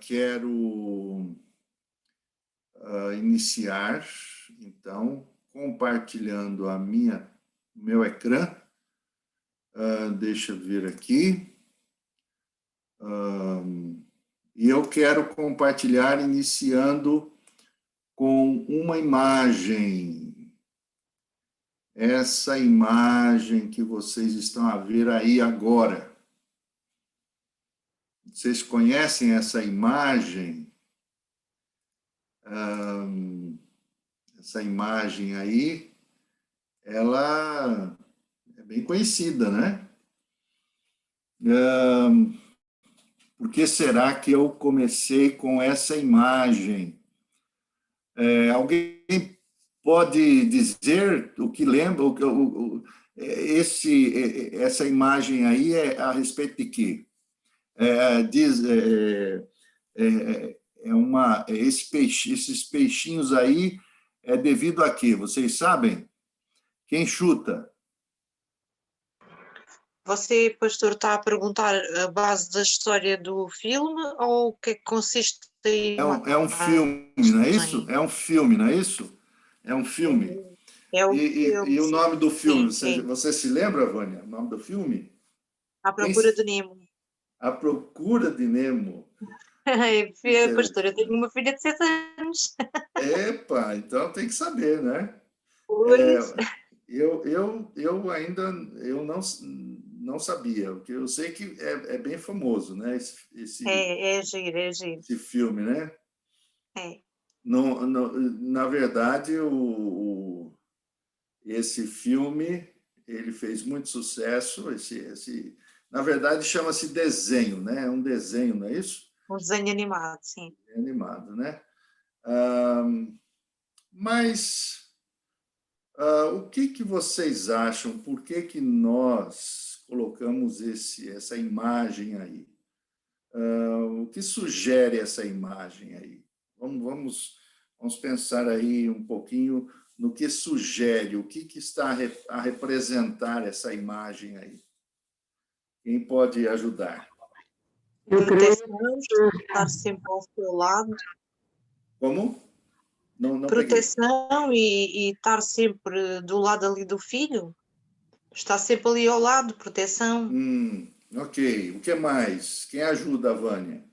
quero iniciar, então, compartilhando meu ecrã. Deixa eu ver aqui. E eu quero compartilhar iniciando com uma imagem. Essa imagem que vocês estão a ver aí agora. Vocês conhecem essa imagem? Essa imagem aí, ela é bem conhecida, né? Por que será que eu comecei com essa imagem? Alguém pode dizer o que lembra? Essa imagem aí é a respeito de quê? Esses peixinhos aí é devido a quê? Vocês sabem? Quem chuta? Você, pastor, está a perguntar a base da história do filme ou o que é que consiste em... É um filme, não é isso? É um filme, não é isso? É um filme. E o nome do filme, você se lembra, Vânia? O nome do filme? A Procura de Nemo. A Procura de Nemo. Pastor, eu tenho uma filha de 7 anos. Epa, então tem que saber, né? Eu ainda não sabia, porque eu sei que é bem famoso, né? É giro. Esse filme, né? É. Na verdade, esse filme ele fez muito sucesso. Na verdade, chama-se desenho, né? É um desenho, não é isso? Um desenho animado, sim. Animado, né? Mas o que vocês acham? Por que nós colocamos essa imagem aí? O que sugere essa imagem aí? Vamos pensar aí um pouquinho no que sugere, o que está a representar essa imagem aí. Quem pode ajudar? Proteção, estar sempre ao seu lado. Como? Não proteção e estar sempre do lado ali do filho. Estar sempre ali ao lado, proteção. Ok. O que mais? Quem ajuda a Vânia?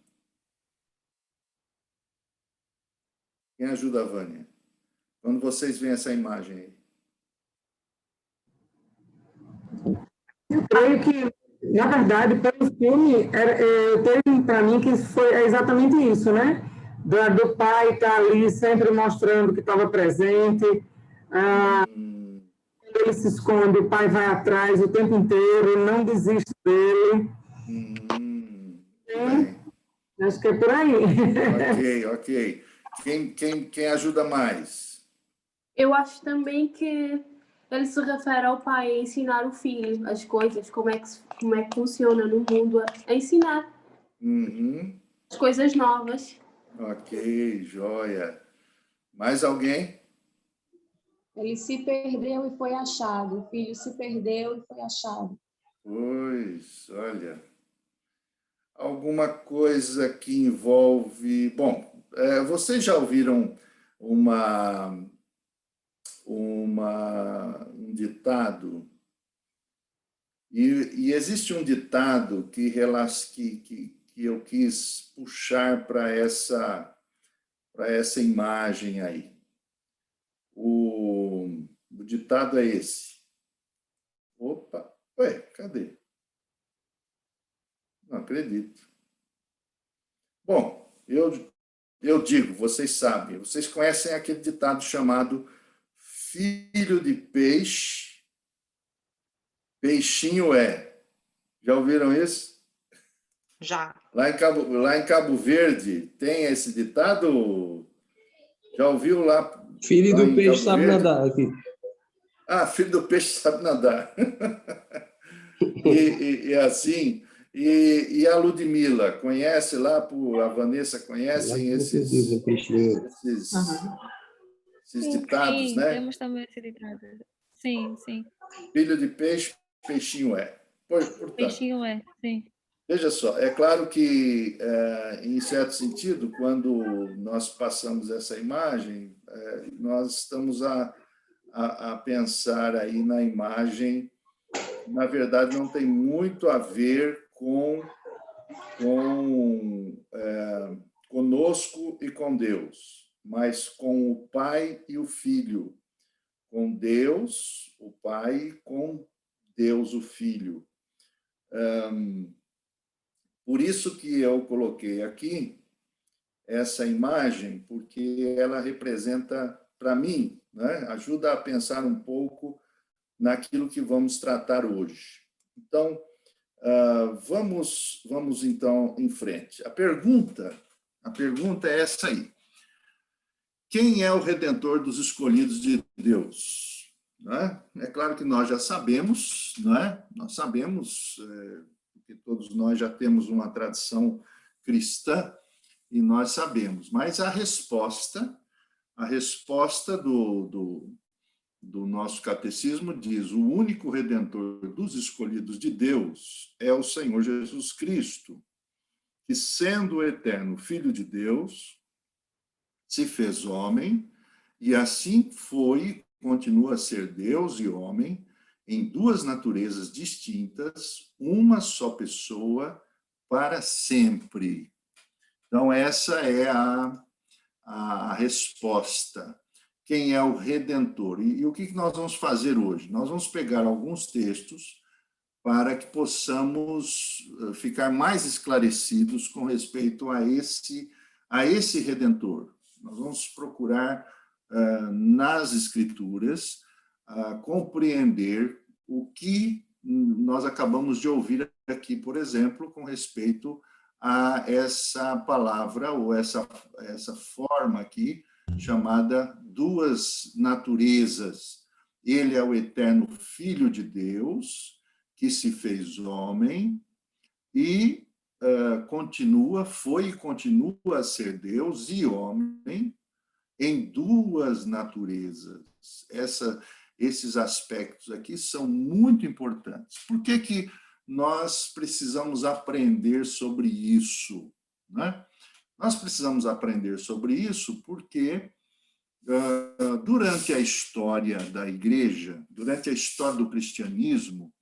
Quem ajuda a Vânia? Quando vocês veem essa imagem aí. Eu creio que, na verdade, pelo filme, teve para mim que foi exatamente isso, né? Do pai estar ali sempre mostrando que estava presente. Quando ele se esconde, o pai vai atrás o tempo inteiro, não desiste dele. Acho que é por aí. Ok. Quem ajuda mais? Eu acho também que ele se refere ao pai a ensinar o filho as coisas, como é que funciona no mundo, a ensinar as coisas novas. Ok, joia. Mais alguém? Ele se perdeu e foi achado. O filho se perdeu e foi achado. Pois, olha. Alguma coisa que envolve... Bom, vocês já ouviram um ditado? E existe um ditado que eu quis puxar para essa imagem aí. O ditado é esse. Opa, ué, cadê? Não acredito. Bom, eu digo, vocês sabem, vocês conhecem aquele ditado chamado filho de peixe, peixinho é. Já ouviram isso? Já. Lá em Cabo Verde tem esse ditado? Já ouviu lá? Filho do peixe sabe nadar aqui. Filho do peixe sabe nadar. E assim, e a Ludmila, conhece lá, a Vanessa, conhecem esses ditados, sim, né? Temos também esse ditado. Sim. Filho de peixe, peixinho é. Portanto, peixinho é, sim. Veja só, é claro que, em certo sentido, quando nós passamos essa imagem, nós estamos a pensar aí na imagem, na verdade, não tem muito a ver conosco e com Deus, mas com o Pai e o Filho, com Deus, o Pai, e com Deus, o Filho. Por isso que eu coloquei aqui essa imagem, porque ela representa, para mim, né, ajuda a pensar um pouco naquilo que vamos tratar hoje. Então, vamos então em frente. A pergunta é essa aí. Quem é o Redentor dos escolhidos de Deus? Não é? É claro que nós já sabemos, não é? Nós sabemos, porque todos nós já temos uma tradição cristã, e nós sabemos, mas a resposta do nosso catecismo diz: o único Redentor dos escolhidos de Deus é o Senhor Jesus Cristo, que, sendo o eterno Filho de Deus, se fez homem, e assim foi e continua a ser Deus e homem, em duas naturezas distintas, uma só pessoa, para sempre. Então, essa é a resposta. Quem é o Redentor? E o que nós vamos fazer hoje? Nós vamos pegar alguns textos para que possamos ficar mais esclarecidos com respeito a esse Redentor. Nós vamos procurar, nas Escrituras, compreender o que nós acabamos de ouvir aqui, por exemplo, com respeito a essa palavra ou essa forma aqui, chamada duas naturezas. Ele é o eterno Filho de Deus, que se fez homem, e foi e continua a ser Deus e homem em duas naturezas. Esses aspectos aqui são muito importantes. Por que nós precisamos aprender sobre isso, né? Nós precisamos aprender sobre isso porque, durante a história da Igreja, durante a história do cristianismo,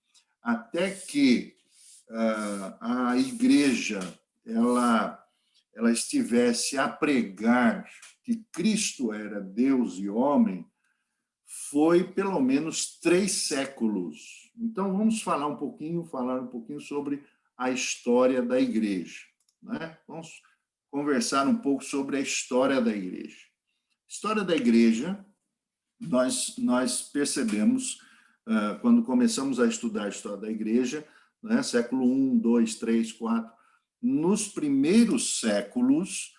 até que a Igreja ela estivesse a pregar que Cristo era Deus e homem, foi pelo menos 3 séculos. Então, vamos falar um pouquinho sobre a história da Igreja, né? Vamos conversar um pouco sobre a história da Igreja. História da Igreja, nós percebemos, quando começamos a estudar a história da Igreja, né, século I, II, III, IV, nos primeiros séculos,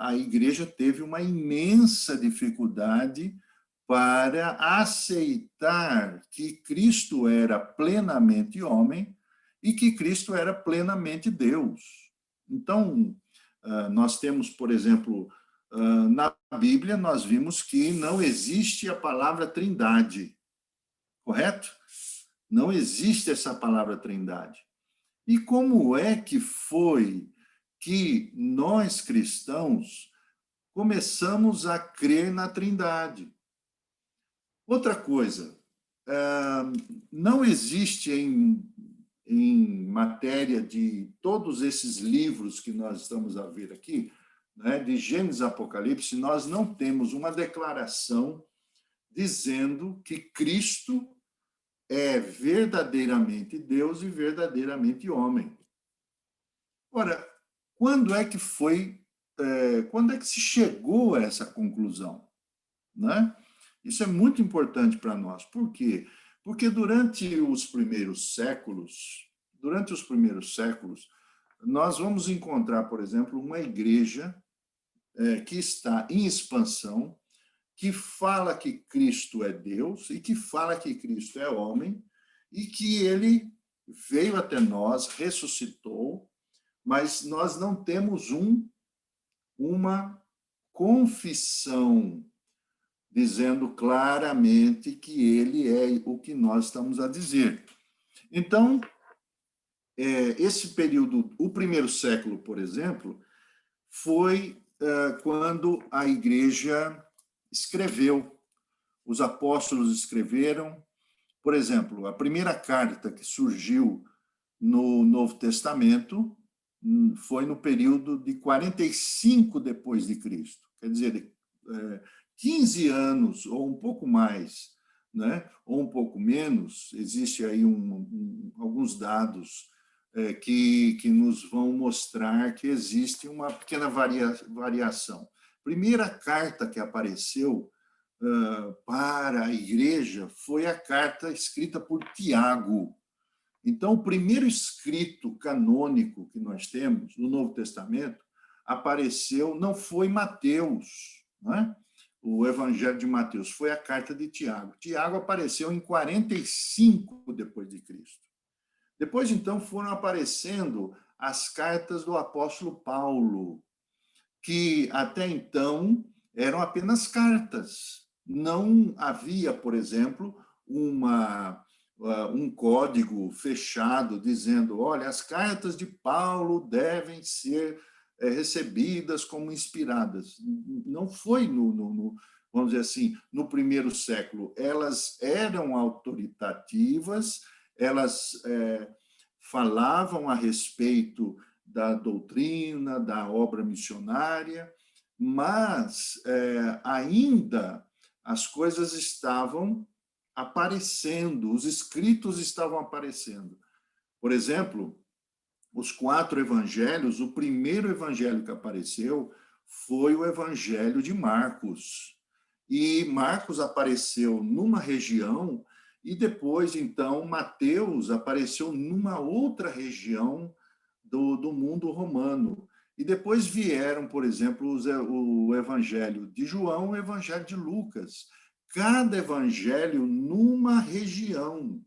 a Igreja teve uma imensa dificuldade para aceitar que Cristo era plenamente homem e que Cristo era plenamente Deus. Então, nós temos, por exemplo, na Bíblia, nós vimos que não existe a palavra trindade, correto? Não existe essa palavra trindade. E como é que foi que nós, cristãos, começamos a crer na trindade? Outra coisa, não existe em matéria de todos esses livros que nós estamos a ver aqui, né, de Gênesis e Apocalipse, nós não temos uma declaração dizendo que Cristo é verdadeiramente Deus e verdadeiramente homem. Ora, quando é que se chegou a essa conclusão, né? Isso é muito importante para nós. Por quê? Porque durante os primeiros séculos, nós vamos encontrar, por exemplo, uma igreja que está em expansão, que fala que Cristo é Deus e que fala que Cristo é homem e que ele veio até nós, ressuscitou, mas nós não temos uma confissão dizendo claramente que ele é o que nós estamos a dizer. Então, esse período, o primeiro século, por exemplo, foi quando a igreja escreveu, os apóstolos escreveram. Por exemplo, a primeira carta que surgiu no Novo Testamento foi no período de 45 depois de Cristo. Quer dizer, 15 anos ou um pouco mais, né? Ou um pouco menos, existe aí alguns dados que nos vão mostrar que existe uma pequena variação. Primeira carta que apareceu para a igreja foi a carta escrita por Tiago. Então, o primeiro escrito canônico que nós temos no Novo Testamento apareceu, não foi Mateus, né? O Evangelho de Mateus, foi a carta de Tiago. Tiago apareceu em 45 depois de Cristo. Depois, então, foram aparecendo as cartas do apóstolo Paulo, que até então eram apenas cartas. Não havia, por exemplo, um código fechado dizendo, olha, as cartas de Paulo devem ser recebidas como inspiradas. Não foi, vamos dizer assim, no primeiro século. Elas eram autoritativas, elas falavam a respeito da doutrina, da obra missionária, mas ainda as coisas estavam aparecendo, os escritos estavam aparecendo. Por exemplo, os 4 evangelhos, o primeiro evangelho que apareceu foi o evangelho de Marcos. E Marcos apareceu numa região e depois, então, Mateus apareceu numa outra região do mundo romano. E depois vieram, por exemplo, o evangelho de João e o evangelho de Lucas. Cada evangelho numa região.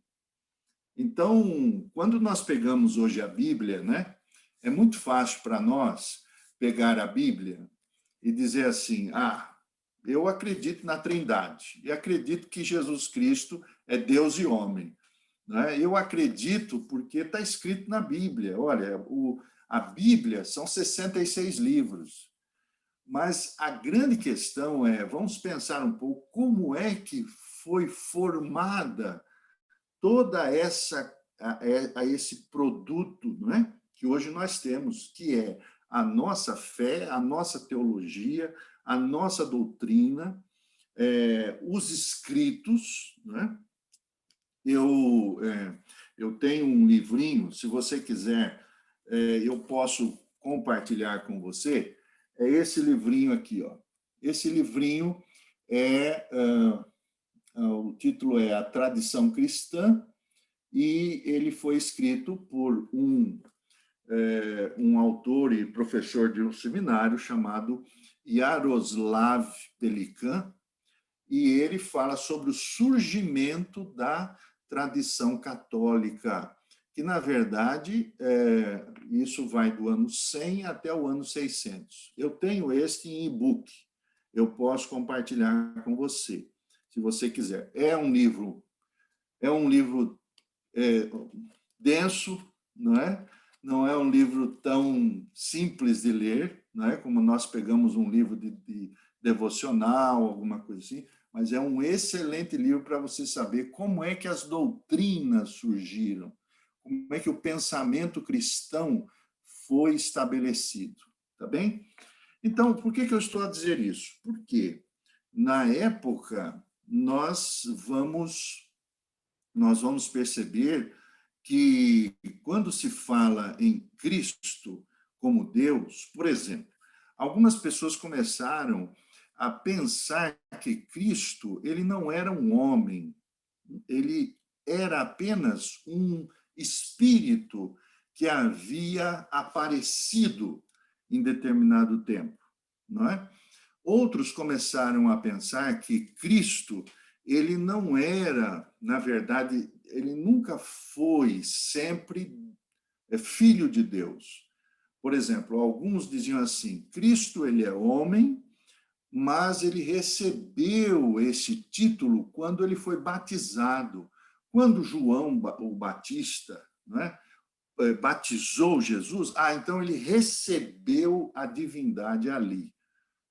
Então, quando nós pegamos hoje a Bíblia, né, é muito fácil para nós pegar a Bíblia e dizer assim, eu acredito na Trindade, e acredito que Jesus Cristo é Deus e homem. Né? Eu acredito porque está escrito na Bíblia. Olha, a Bíblia são 66 livros. Mas a grande questão vamos pensar um pouco como é que foi formada toda esse produto, não é? Que hoje nós temos, que é a nossa fé, a nossa teologia, a nossa doutrina, os escritos, não é? Eu tenho um livrinho, se você quiser, eu posso compartilhar com você, é esse livrinho aqui, ó. Esse livrinho o título é A Tradição Cristã, e ele foi escrito por um autor e professor de um seminário chamado Jaroslav Pelikan, e ele fala sobre o surgimento da tradição católica, que, na verdade, isso vai do ano 100 até o ano 600. Eu tenho este em e-book, eu posso compartilhar com você, se você quiser. É um livro denso, não é? Não é um livro tão simples de ler, não é? Como nós pegamos um livro de devocional, alguma coisa assim, mas é um excelente livro para você saber como é que as doutrinas surgiram, como é que o pensamento cristão foi estabelecido, tá bem? Então, por que eu estou a dizer isso? Porque, na época, nós vamos perceber que, quando se fala em Cristo como Deus, por exemplo, algumas pessoas começaram a pensar que Cristo, ele não era um homem, ele era apenas um espírito que havia aparecido em determinado tempo, não é? Outros começaram a pensar que Cristo, ele não era, na verdade, ele nunca foi sempre filho de Deus. Por exemplo, alguns diziam assim, Cristo, ele é homem, mas ele recebeu esse título quando ele foi batizado. Quando João o Batista, não é? batizou Jesus, então ele recebeu a divindade ali,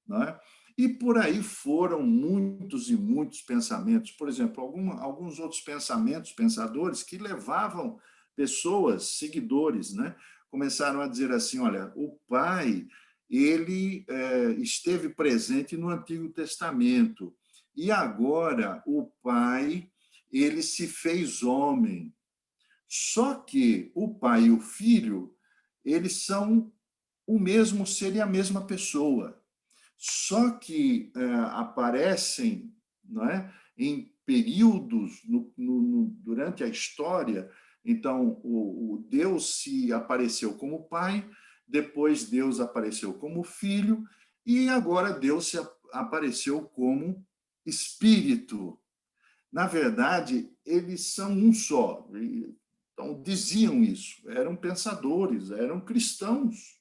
não é? E por aí foram muitos e muitos pensamentos. Por exemplo, alguns outros pensadores que levavam pessoas, seguidores, né? Começaram a dizer assim, olha, o Pai, ele esteve presente no Antigo Testamento, e agora o Pai, ele se fez homem. Só que o Pai e o Filho, eles são o mesmo ser e a mesma pessoa. Só que aparecem, não é, em períodos durante a história. Então, o Deus se apareceu como Pai, depois Deus apareceu como Filho, e agora Deus se apareceu como Espírito. Na verdade, eles são um só. Então, diziam isso, eram pensadores, eram cristãos,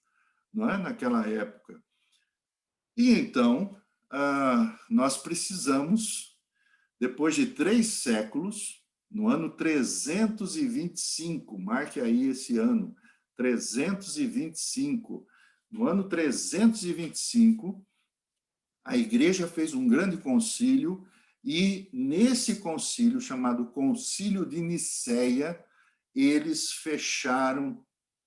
não é, naquela época. E então, nós precisamos, depois de 3 séculos, no ano 325, marque aí esse ano, 325, no ano 325, a igreja fez um grande concílio, e nesse concílio, chamado Concílio de Nicéia, eles fecharam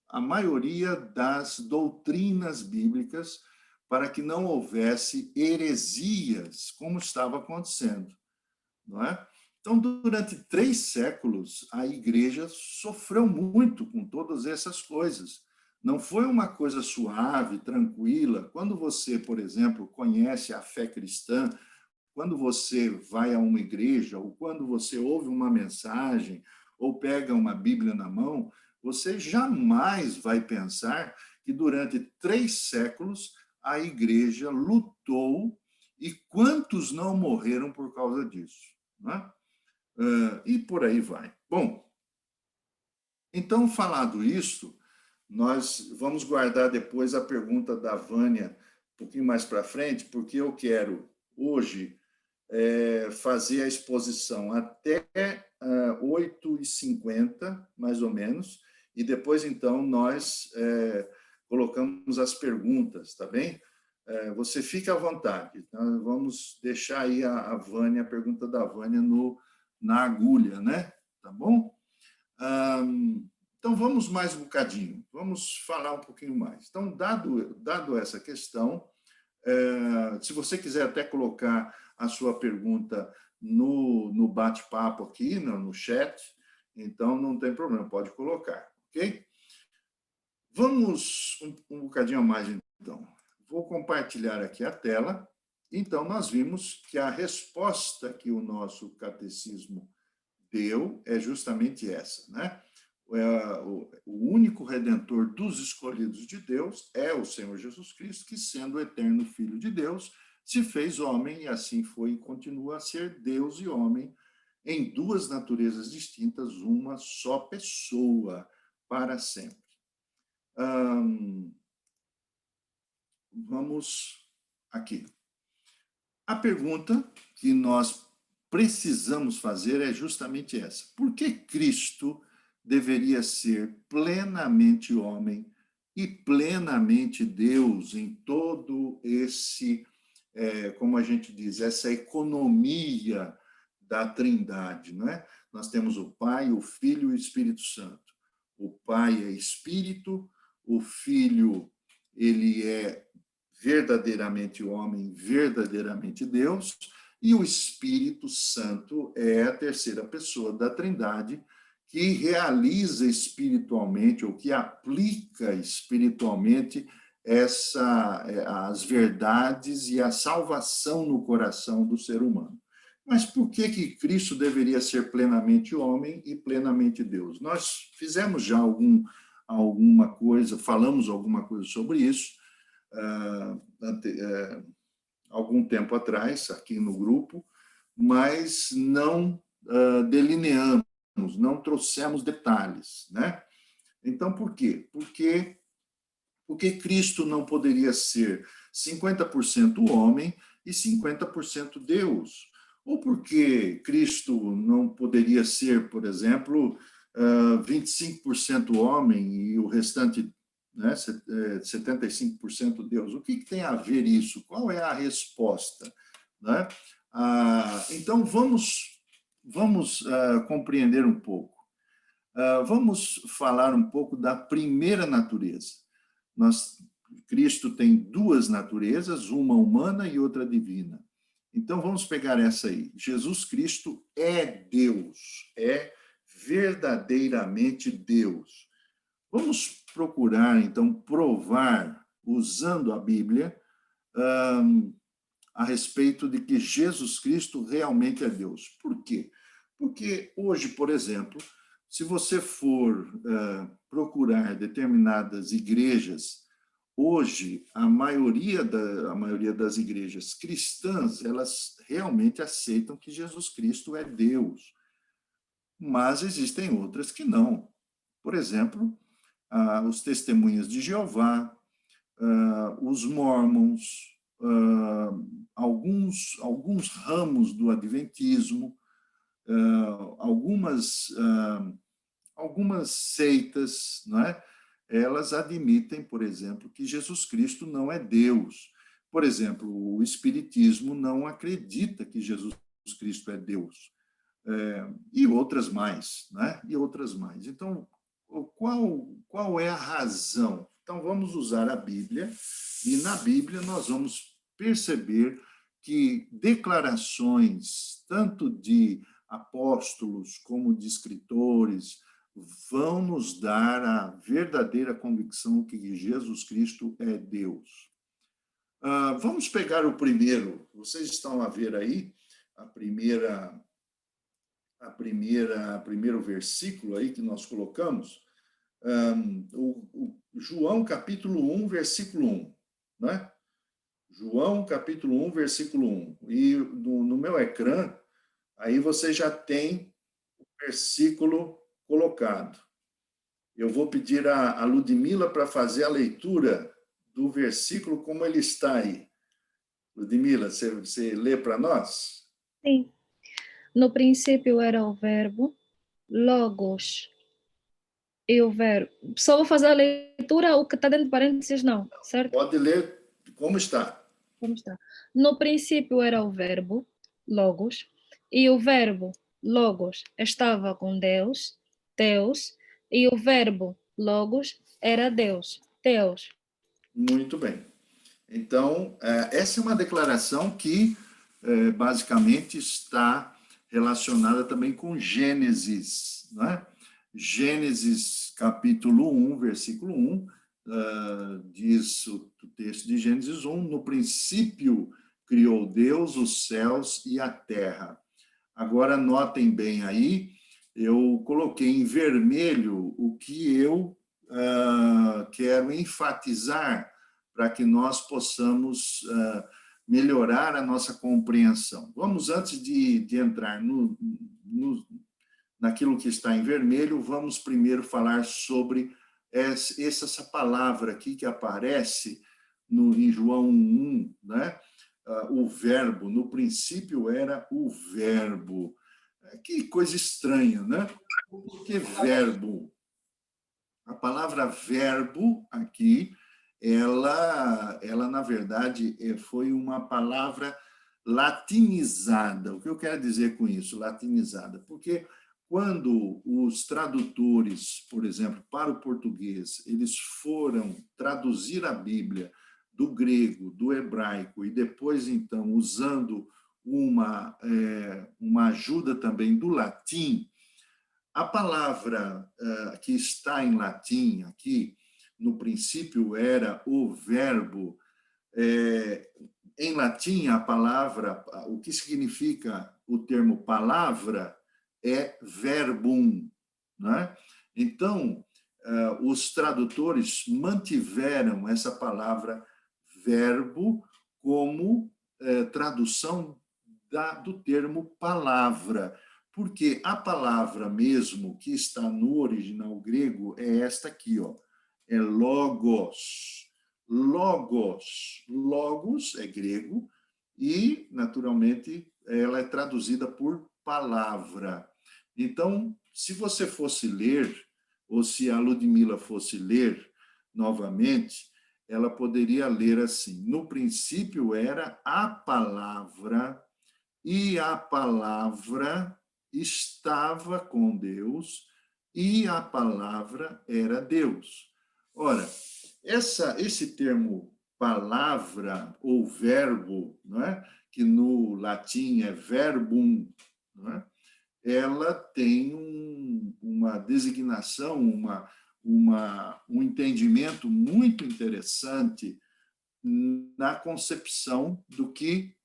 a maioria das doutrinas bíblicas para que não houvesse heresias, como estava acontecendo, não é? Então, durante 3 séculos, a igreja sofreu muito com todas essas coisas. Não foi uma coisa suave, tranquila. Quando você, por exemplo, conhece a fé cristã, quando você vai a uma igreja, ou quando você ouve uma mensagem, ou pega uma Bíblia na mão, você jamais vai pensar que durante 3 séculos a igreja lutou, e quantos não morreram por causa disso, né? E por aí vai. Bom, então, falado isto, nós vamos guardar depois a pergunta da Vânia um pouquinho mais para frente, porque eu quero hoje fazer a exposição até 8h50, mais ou menos, e depois, então, nós colocamos as perguntas, tá bem? Você fica à vontade. Tá? Vamos deixar aí a Vânia, a pergunta da Vânia na agulha, né? Tá bom? Então, vamos mais um bocadinho, vamos falar um pouquinho mais. Então, dado essa questão, se você quiser até colocar a sua pergunta no bate-papo aqui, no chat, então não tem problema, pode colocar, ok? Vamos um bocadinho a mais, então. Vou compartilhar aqui a tela. Então, nós vimos que a resposta que o nosso catecismo deu é justamente essa, né? O único redentor dos escolhidos de Deus é o Senhor Jesus Cristo, que, sendo o eterno Filho de Deus, se fez homem, e assim foi e continua a ser Deus e homem, em 2 naturezas distintas, uma só pessoa, para sempre. Vamos aqui. A pergunta que nós precisamos fazer é justamente essa. Por que Cristo deveria ser plenamente homem e plenamente Deus em todo esse, como a gente diz, essa economia da Trindade, não é? Nós temos o Pai, o Filho e o Espírito Santo. O Pai é Espírito, o Filho, ele é verdadeiramente homem, verdadeiramente Deus, e o Espírito Santo é a terceira pessoa da Trindade, que realiza espiritualmente, ou que aplica espiritualmente as verdades e a salvação no coração do ser humano. Mas por que Cristo deveria ser plenamente homem e plenamente Deus? Nós fizemos já alguma coisa, falamos alguma coisa sobre isso, algum tempo atrás, aqui no grupo, mas não delineamos, não trouxemos detalhes, né? Então, por quê? Porque Cristo não poderia ser 50% homem e 50% Deus. Ou porque Cristo não poderia ser, por exemplo, 25% homem e o restante, né, 75% Deus. O que tem a ver isso? Qual é a resposta? Né? Então, vamos compreender um pouco. Vamos falar um pouco da primeira natureza. Cristo tem duas naturezas, uma humana e outra divina. Então, vamos pegar essa aí. Jesus Cristo é Deus, é verdadeiramente Deus. Vamos procurar, então, provar, usando a Bíblia, a respeito de que Jesus Cristo realmente é Deus. Por quê? Porque hoje, por exemplo, se você for procurar determinadas igrejas, hoje a maioria das igrejas cristãs, elas realmente aceitam que Jesus Cristo é Deus. Mas existem outras que não. Por exemplo, os Testemunhas de Jeová, os Mormons, alguns ramos do Adventismo, algumas seitas, não é? Elas admitem, por exemplo, que Jesus Cristo não é Deus. Por exemplo, o Espiritismo não acredita que Jesus Cristo é Deus. E outras mais, né? E outras mais. Então, qual é a razão? Então, vamos usar a Bíblia, e na Bíblia nós vamos perceber que declarações, tanto de apóstolos como de escritores, vão nos dar a verdadeira convicção que Jesus Cristo é Deus. Vamos pegar o primeiro. Vocês estão a ver aí primeiro versículo aí que nós colocamos, o João capítulo 1, versículo 1, né? João capítulo 1, versículo 1. E no meu ecrã, aí você já tem o versículo colocado. Eu vou pedir a Ludmila para fazer a leitura do versículo como ele está aí. Ludmila, você lê para nós? Sim. No princípio era o verbo, logos. E o verbo. Só vou fazer a leitura, o que está dentro de parênteses não, certo? Pode ler como está. Como está? No princípio era o verbo, logos, e o verbo, logos, estava com Deus, e o verbo, logos, era Deus. Muito bem. Então, essa é uma declaração que, basicamente, está relacionada também com Gênesis, não é? Gênesis, capítulo 1, versículo 1, diz o texto de Gênesis 1, no princípio criou Deus os céus e a terra. Agora, notem bem aí, eu coloquei em vermelho o que eu quero enfatizar para que nós possamos melhorar a nossa compreensão. Vamos, antes de entrar naquilo que está em vermelho, vamos primeiro falar sobre essa palavra aqui que aparece em João 1, né? O verbo, no princípio era o verbo. Que coisa estranha, né? Por que verbo? A palavra verbo aqui, ela na verdade, foi uma palavra latinizada. O que eu quero dizer com isso, latinizada? Porque quando os tradutores, por exemplo, para o português, eles foram traduzir a Bíblia do grego, do hebraico, e depois, então, usando uma ajuda também do latim, a palavra que está em latim aqui, no princípio era o verbo, em latim a palavra, o que significa o termo palavra é verbum, né? Então, os tradutores mantiveram essa palavra verbo como tradução do termo palavra, porque a palavra mesmo que está no original grego é esta aqui, ó, é logos. Logos. Logos é grego e, naturalmente, ela é traduzida por palavra. Então, se você fosse ler, ou se a Ludmila fosse ler novamente, ela poderia ler assim: no princípio era a palavra, e a palavra estava com Deus, e a palavra era Deus. Ora, esse termo palavra ou verbo, não é? Que no latim é verbum, não é? Ela tem uma designação, um entendimento muito interessante na concepção do que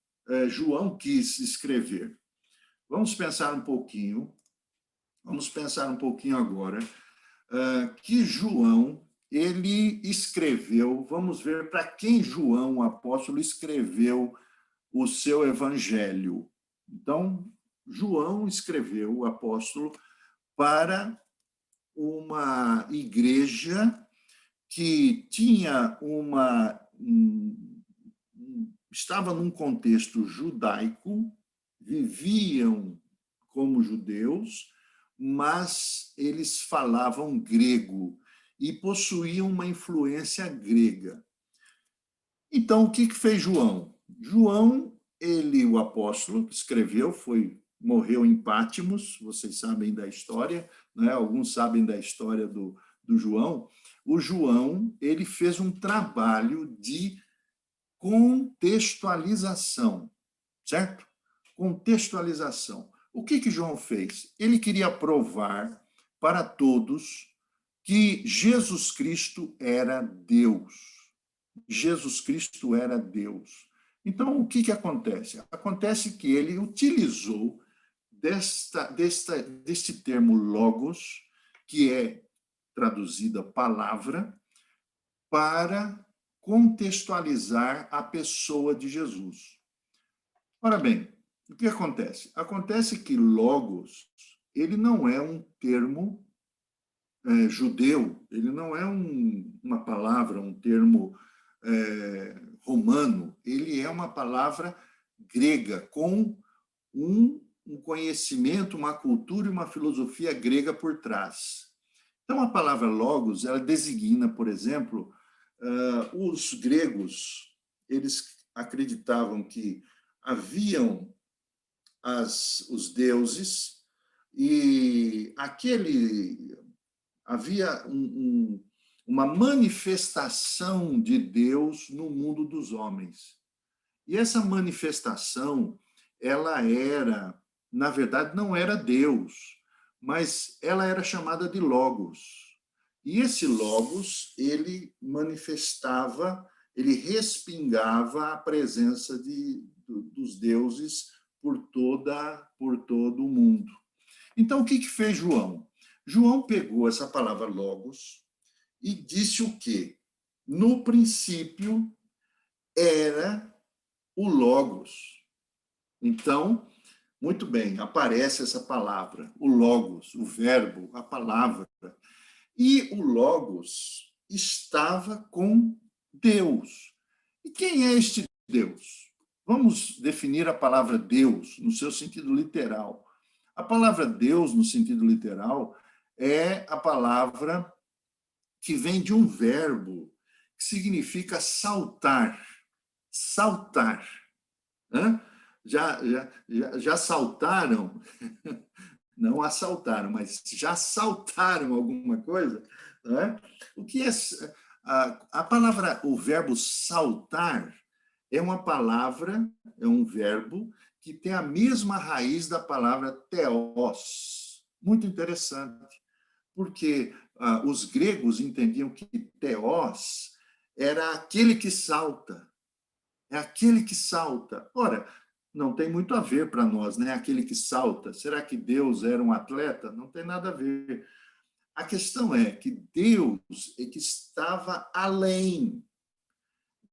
João quis escrever. Vamos pensar um pouquinho agora que João, ele escreveu, vamos ver para quem João, o apóstolo, escreveu o seu evangelho. Então, João escreveu, o apóstolo, para uma igreja que tinha estava num contexto judaico, viviam como judeus, mas eles falavam grego e possuíam uma influência grega. Então, o que fez João? João, ele, o apóstolo, escreveu, morreu em Pátimos, vocês sabem da história, né? Alguns sabem da história do João. O João, ele fez um trabalho de contextualização, certo? Contextualização. O que João fez? Ele queria provar para todos que Jesus Cristo era Deus. Jesus Cristo era Deus. Então, o que acontece? Acontece que ele utilizou deste termo logos, que é traduzida palavra, para contextualizar a pessoa de Jesus. Ora bem, o que acontece? Acontece que logos, ele não é um termo judeu, ele não é uma palavra, um termo romano, ele é uma palavra grega, com um conhecimento, uma cultura e uma filosofia grega por trás. Então, a palavra logos, ela designa, por exemplo, os gregos, eles acreditavam que haviam os deuses e havia uma manifestação de Deus no mundo dos homens. E essa manifestação, ela era, na verdade, não era Deus, mas ela era chamada de Logos. E esse Logos, ele manifestava, ele respingava a presença dos deuses por todo o mundo. Então, o que fez João? João pegou essa palavra Logos e disse o quê? No princípio era o Logos. Então, muito bem, aparece essa palavra, o Logos, o verbo, a palavra. E o Logos estava com Deus. E quem é este Deus? Vamos definir a palavra Deus no seu sentido literal. A palavra Deus, no sentido literal, é a palavra que vem de um verbo que significa saltar. Saltar. Já saltaram? Não assaltaram, mas já saltaram alguma coisa? Não é? O que é a palavra, o verbo saltar é uma palavra, é um verbo que tem a mesma raiz da palavra theos. Muito interessante, porque os gregos entendiam que theos era aquele que salta. É aquele que salta. Ora, não tem muito a ver para nós, né? Aquele que salta. Será que Deus era um atleta? Não tem nada a ver. A questão é que Deus é que estava além.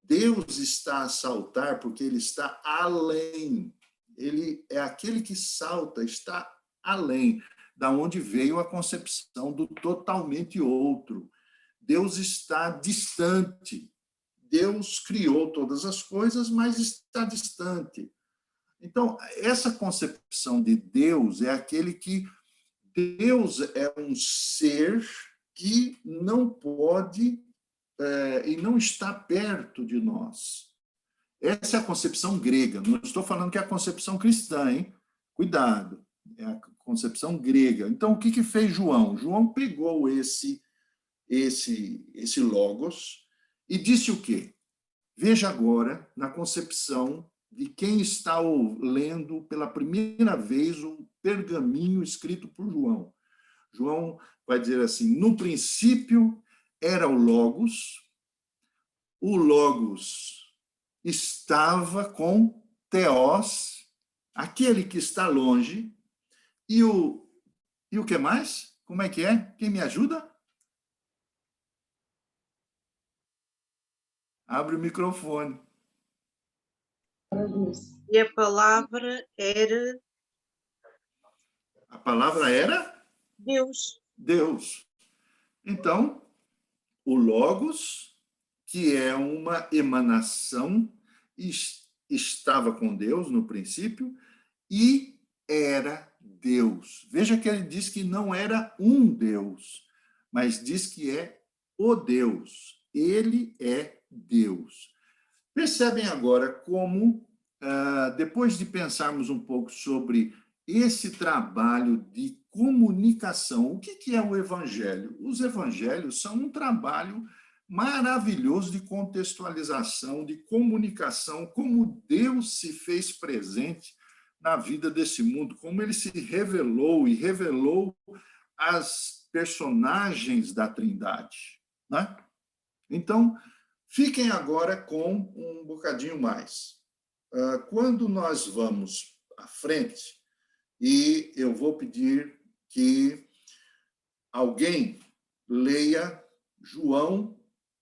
Deus está a saltar porque ele está além. Ele é aquele que salta, está além, da onde veio a concepção do totalmente outro. Deus está distante. Deus criou todas as coisas, mas está distante. Então, essa concepção de Deus é aquele que Deus é um ser que não pode e não está perto de nós. Essa é a concepção grega. Não estou falando que é a concepção cristã, hein? Cuidado. É a concepção grega. Então, o que fez João? João pegou esse logos e disse o quê? Veja agora, na concepção de quem está lendo pela primeira vez o pergaminho escrito por João. João vai dizer assim, no princípio era o Logos estava com Theos, aquele que está longe, e o que mais? Como é que é? Quem me ajuda? Abre o microfone. E a palavra era... A palavra era? Deus. Deus. Então, o Logos, que é uma emanação, estava com Deus no princípio e era Deus. Veja que ele diz que não era um Deus, mas diz que é o Deus. Ele é Deus. Percebem agora como, depois de pensarmos um pouco sobre esse trabalho de comunicação, o que é o Evangelho? Os Evangelhos são um trabalho maravilhoso de contextualização, de comunicação, como Deus se fez presente na vida desse mundo, como ele se revelou e revelou as personagens da Trindade, né? Então, fiquem agora com um bocadinho mais. Quando nós vamos à frente, e eu vou pedir que alguém leia João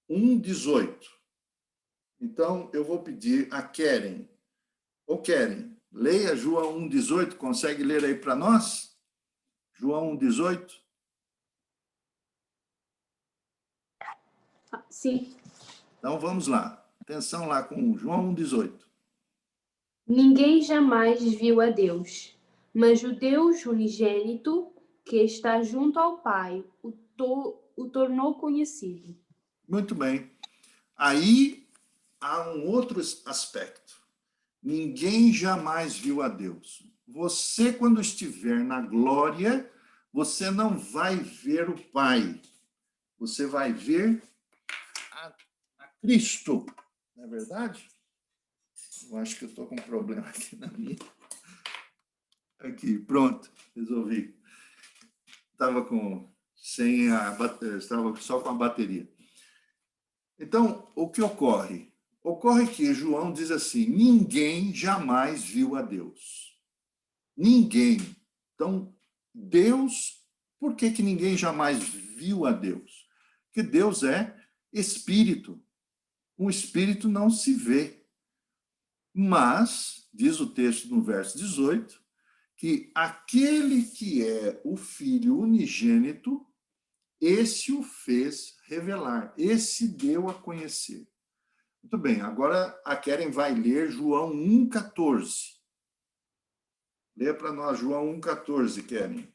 1,18. Então, eu vou pedir a Keren. Ô, Keren, leia João 1,18. Consegue ler aí para nós? João 1,18. Sim. Então, vamos lá. Atenção lá com João 1,18. Ninguém jamais viu a Deus, mas o Deus unigênito, que está junto ao Pai, o tornou conhecido. Muito bem. Aí há um outro aspecto. Ninguém jamais viu a Deus. Você, quando estiver na glória, você não vai ver o Pai. Você vai ver a Cristo. Não é verdade? Eu acho que eu estou com um problema aqui na minha. Aqui, pronto, resolvi. Estava só com a bateria. Então, o que ocorre? Ocorre que João diz assim, ninguém jamais viu a Deus. Ninguém. Então, Deus, por que ninguém jamais viu a Deus? Porque Deus é espírito. Um espírito não se vê. Mas, diz o texto no verso 18, que aquele que é o Filho unigênito, esse o fez revelar, esse deu a conhecer. Muito bem, agora a Keren vai ler João 1,14. Lê para nós João 1,14, Keren.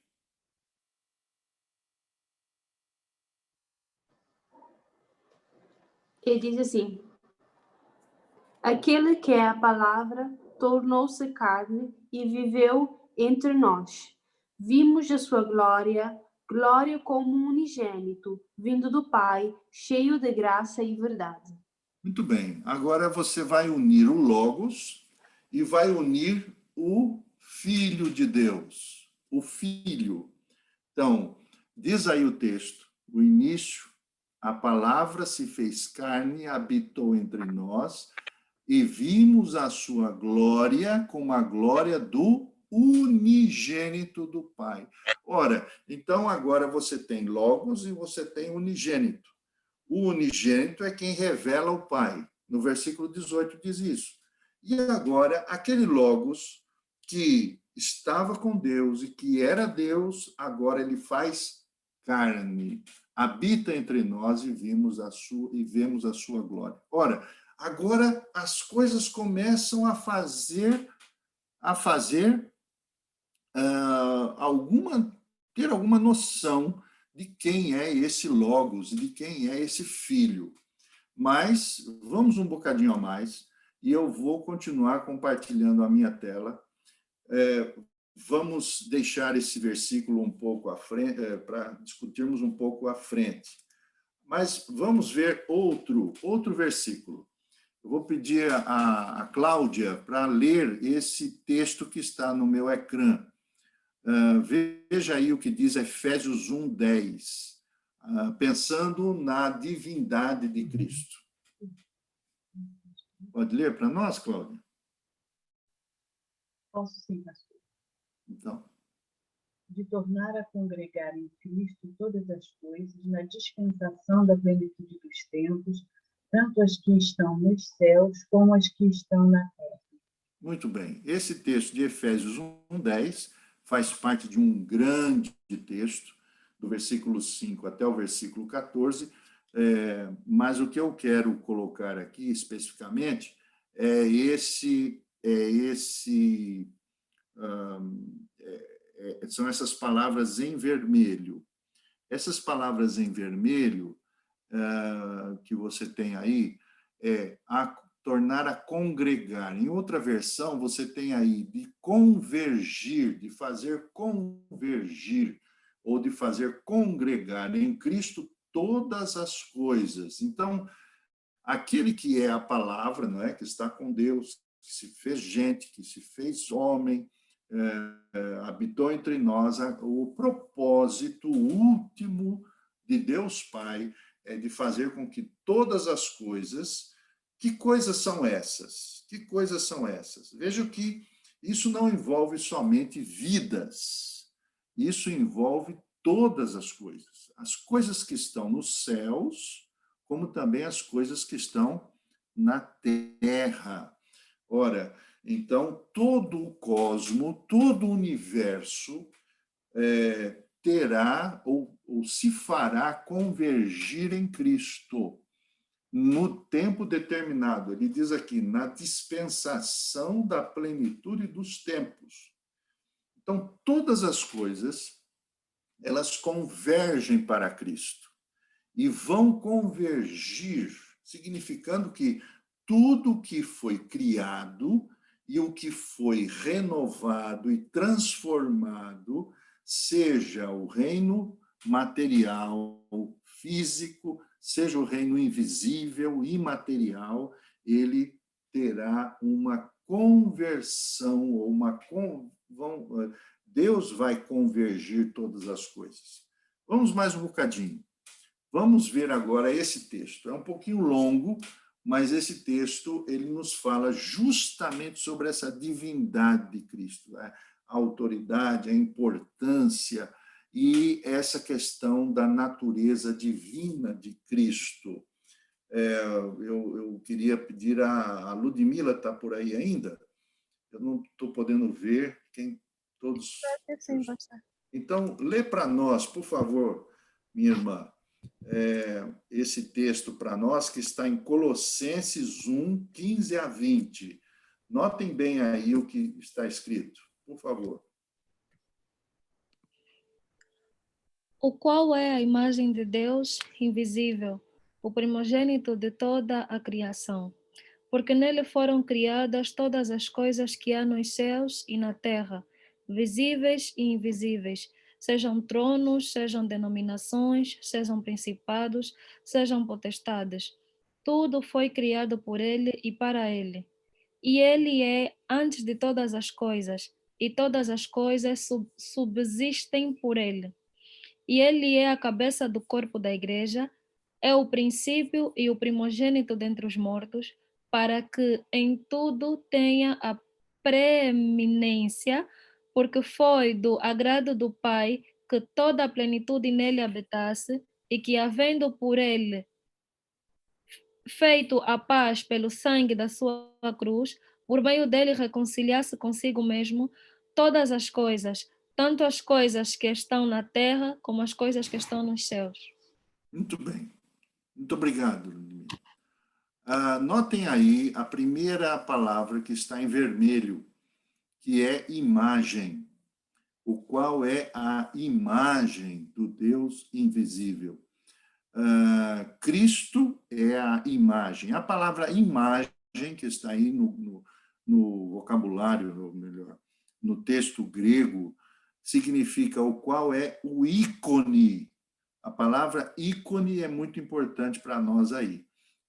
Ele diz assim, aquele que é a palavra tornou-se carne e viveu entre nós. Vimos a sua glória, glória como um unigênito, vindo do Pai, cheio de graça e verdade. Muito bem. Agora você vai unir o Logos e vai unir o Filho de Deus. O Filho. Então, diz aí o texto, o início, a palavra se fez carne e habitou entre nós e vimos a sua glória como a glória do unigênito do Pai. Ora, então agora você tem Logos e você tem unigênito. O unigênito é quem revela o Pai. No versículo 18 diz isso. E agora, aquele Logos que estava com Deus e que era Deus, agora ele faz carne, habita entre nós e vemos a sua glória. Ora, agora as coisas começam a fazer alguma ter alguma noção de quem é esse Logos, de quem é esse Filho. Mas vamos um bocadinho a mais, e eu vou continuar compartilhando a minha tela. Vamos deixar esse versículo um pouco à frente, para discutirmos um pouco à frente. Mas vamos ver outro versículo. Eu vou pedir a Cláudia para ler esse texto que está no meu ecrã. Veja aí o que diz Efésios 1:10, pensando na divindade de Cristo. Pode ler para nós, Cláudia? Posso sim, pastor. Então. De tornar a congregar em Cristo todas as coisas, na dispensação da plenitude dos tempos, tanto as que estão nos céus como as que estão na terra. Muito bem. Esse texto de Efésios 1:10 faz parte de um grande texto, do versículo 5 até o versículo 14, mas o que eu quero colocar aqui especificamente são essas palavras em vermelho. Essas palavras em vermelho que você tem aí tornar a congregar. Em outra versão, você tem aí de convergir, de fazer convergir, ou de fazer congregar em Cristo todas as coisas. Então, aquele que é a palavra, não é, que está com Deus, que se fez gente, que se fez homem, habitou entre nós, o propósito último de Deus Pai é de fazer com que todas as coisas... Que coisas são essas? Que coisas são essas? Veja que isso não envolve somente vidas, isso envolve todas as coisas que estão nos céus, como também as coisas que estão na terra. Ora, então, todo o cosmo, todo o universo terá ou se fará convergir em Cristo. No tempo determinado, ele diz aqui, na dispensação da plenitude dos tempos. Então, todas as coisas, elas convergem para Cristo e vão convergir, significando que tudo que foi criado e o que foi renovado e transformado, seja o reino material, físico, seja o reino invisível, imaterial, ele terá uma conversão, ou Deus vai convergir todas as coisas. Vamos mais um bocadinho. Vamos ver agora esse texto. É um pouquinho longo, mas esse texto ele nos fala justamente sobre essa divindade de Cristo, né? A autoridade, a importância e essa questão da natureza divina de Cristo. Eu queria pedir a Ludmila, está por aí ainda? Eu não estou podendo ver quem todos... Sim, pastor. Então, lê para nós, por favor, minha irmã, esse texto para nós, que está em Colossenses 1, 15 a 20. Notem bem aí o que está escrito, por favor. O qual é a imagem de Deus invisível, o primogênito de toda a criação, porque nele foram criadas todas as coisas que há nos céus e na terra, visíveis e invisíveis, sejam tronos, sejam denominações, sejam principados, sejam potestades. Tudo foi criado por ele e para ele. E ele é antes de todas as coisas, e todas as coisas subsistem por ele. E ele é a cabeça do corpo da igreja, é o princípio e o primogênito dentre os mortos, para que em tudo tenha a preeminência, porque foi do agrado do Pai que toda a plenitude nele habitasse, e que, havendo por ele feito a paz pelo sangue da sua cruz, por meio dele reconciliasse consigo mesmo todas as coisas, tanto as coisas que estão na terra como as coisas que estão nos céus. Muito bem. Muito obrigado, Ludmila. Notem aí a primeira palavra que está em vermelho, que é imagem. o qual é a imagem do Deus invisível. Cristo é a imagem. A palavra imagem, que está aí no vocabulário, ou melhor, no texto grego, significa o qual é o ícone. A palavra ícone é muito importante para nós aí.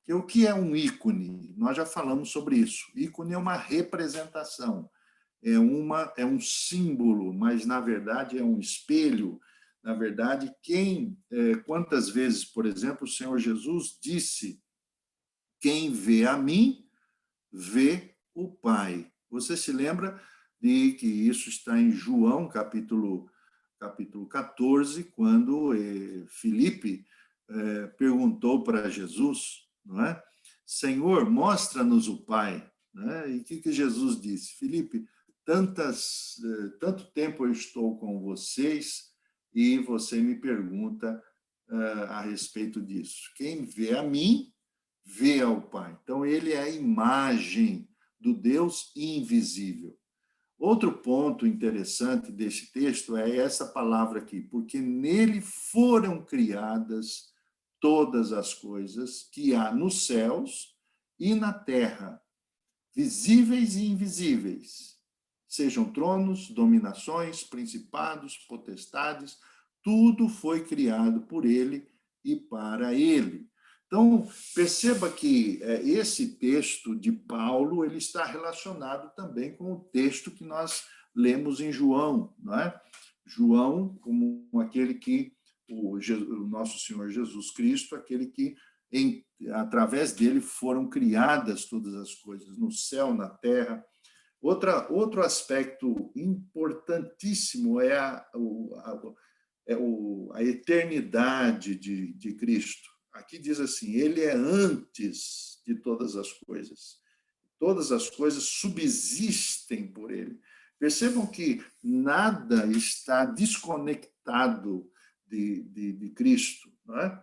E o que é um ícone? Nós já falamos sobre isso. Ícone é uma representação, é um símbolo, mas, na verdade, é um espelho. Na verdade, quantas vezes, por exemplo, o Senhor Jesus disse: quem vê a mim, vê o Pai. Você se lembra de que isso está em João, capítulo 14, quando Filipe perguntou para Jesus, não é? Senhor, mostra-nos o Pai. Né? E o que Jesus disse? Filipe, tanto tempo eu estou com vocês e você me pergunta a respeito disso. Quem vê a mim, vê ao Pai. Então, ele é a imagem do Deus invisível. Outro ponto interessante desse texto é essa palavra aqui, porque nele foram criadas todas as coisas que há nos céus e na terra, visíveis e invisíveis, sejam tronos, dominações, principados, potestades, tudo foi criado por ele e para ele. Então, perceba que esse texto de Paulo ele está relacionado também com o texto que nós lemos em João, não é? João, como aquele que o nosso Senhor Jesus Cristo, aquele que através dele foram criadas todas as coisas, no céu, na terra. Outro aspecto importantíssimo é a eternidade de Cristo. Aqui diz assim, ele é antes de todas as coisas. Todas as coisas subsistem por ele. Percebam que nada está desconectado de Cristo. Não é?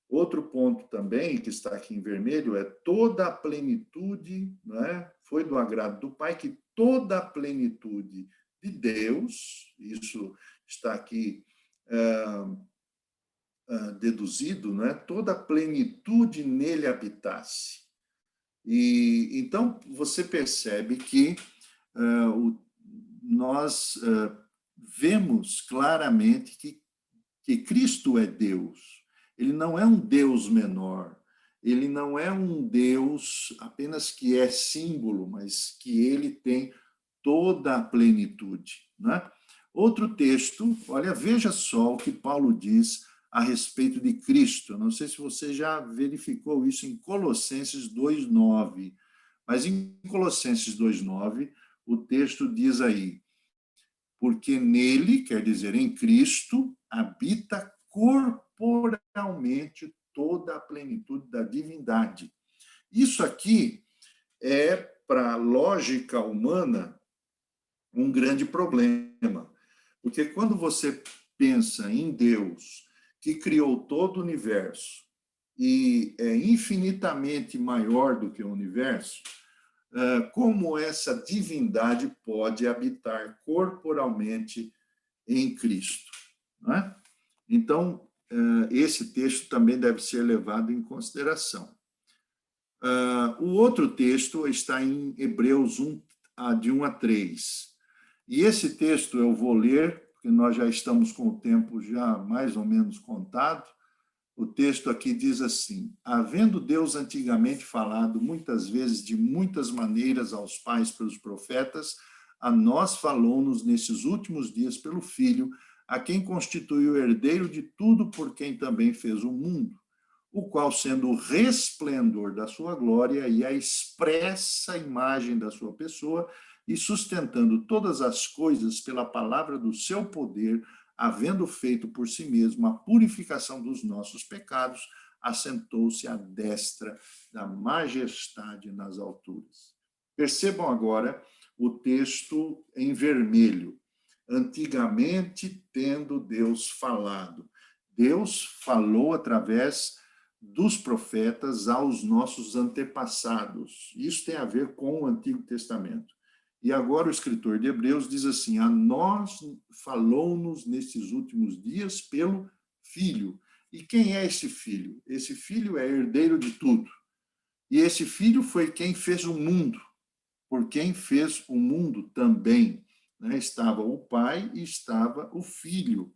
Outro ponto também, que está aqui em vermelho, é toda a plenitude, não é? Foi do agrado do Pai que toda a plenitude de Deus, isso está aqui deduzido, não é? Toda a plenitude nele habitasse. E então você percebe que nós vemos claramente que Cristo é Deus. Ele não é um Deus menor. Ele não é um Deus apenas que é símbolo, mas que ele tem toda a plenitude, não é? Outro texto, olha, veja só o que Paulo diz a respeito de Cristo. Não sei se você já verificou isso em Colossenses 2:9, mas em Colossenses 2:9, o texto diz aí, porque nele, quer dizer, em Cristo, habita corporalmente toda a plenitude da divindade. Isso aqui é, para a lógica humana, um grande problema, porque quando você pensa em Deus, que criou todo o universo e é infinitamente maior do que o universo, como essa divindade pode habitar corporalmente em Cristo? Não é? Então, esse texto também deve ser levado em consideração. O outro texto está em Hebreus 1, de 1 a 3. E esse texto eu vou ler, porque nós já estamos com o tempo já mais ou menos contado. O texto aqui diz assim, havendo Deus antigamente falado muitas vezes de muitas maneiras aos pais pelos profetas, a nós falou-nos nesses últimos dias pelo Filho, a quem constituiu o herdeiro de tudo por quem também fez o mundo, o qual, sendo o resplendor da sua glória e a expressa imagem da sua pessoa, e sustentando todas as coisas pela palavra do seu poder, havendo feito por si mesmo a purificação dos nossos pecados, assentou-se à destra da majestade nas alturas. Percebam agora o texto em vermelho. Antigamente, tendo Deus falado. Deus falou através dos profetas aos nossos antepassados. Isso tem a ver com o Antigo Testamento. E agora o escritor de Hebreus diz assim: a nós falou-nos nesses últimos dias pelo Filho. E quem é esse Filho? Esse Filho é herdeiro de tudo. E esse Filho foi quem fez o mundo. Por quem fez o mundo também, né? Estava o Pai e estava o Filho,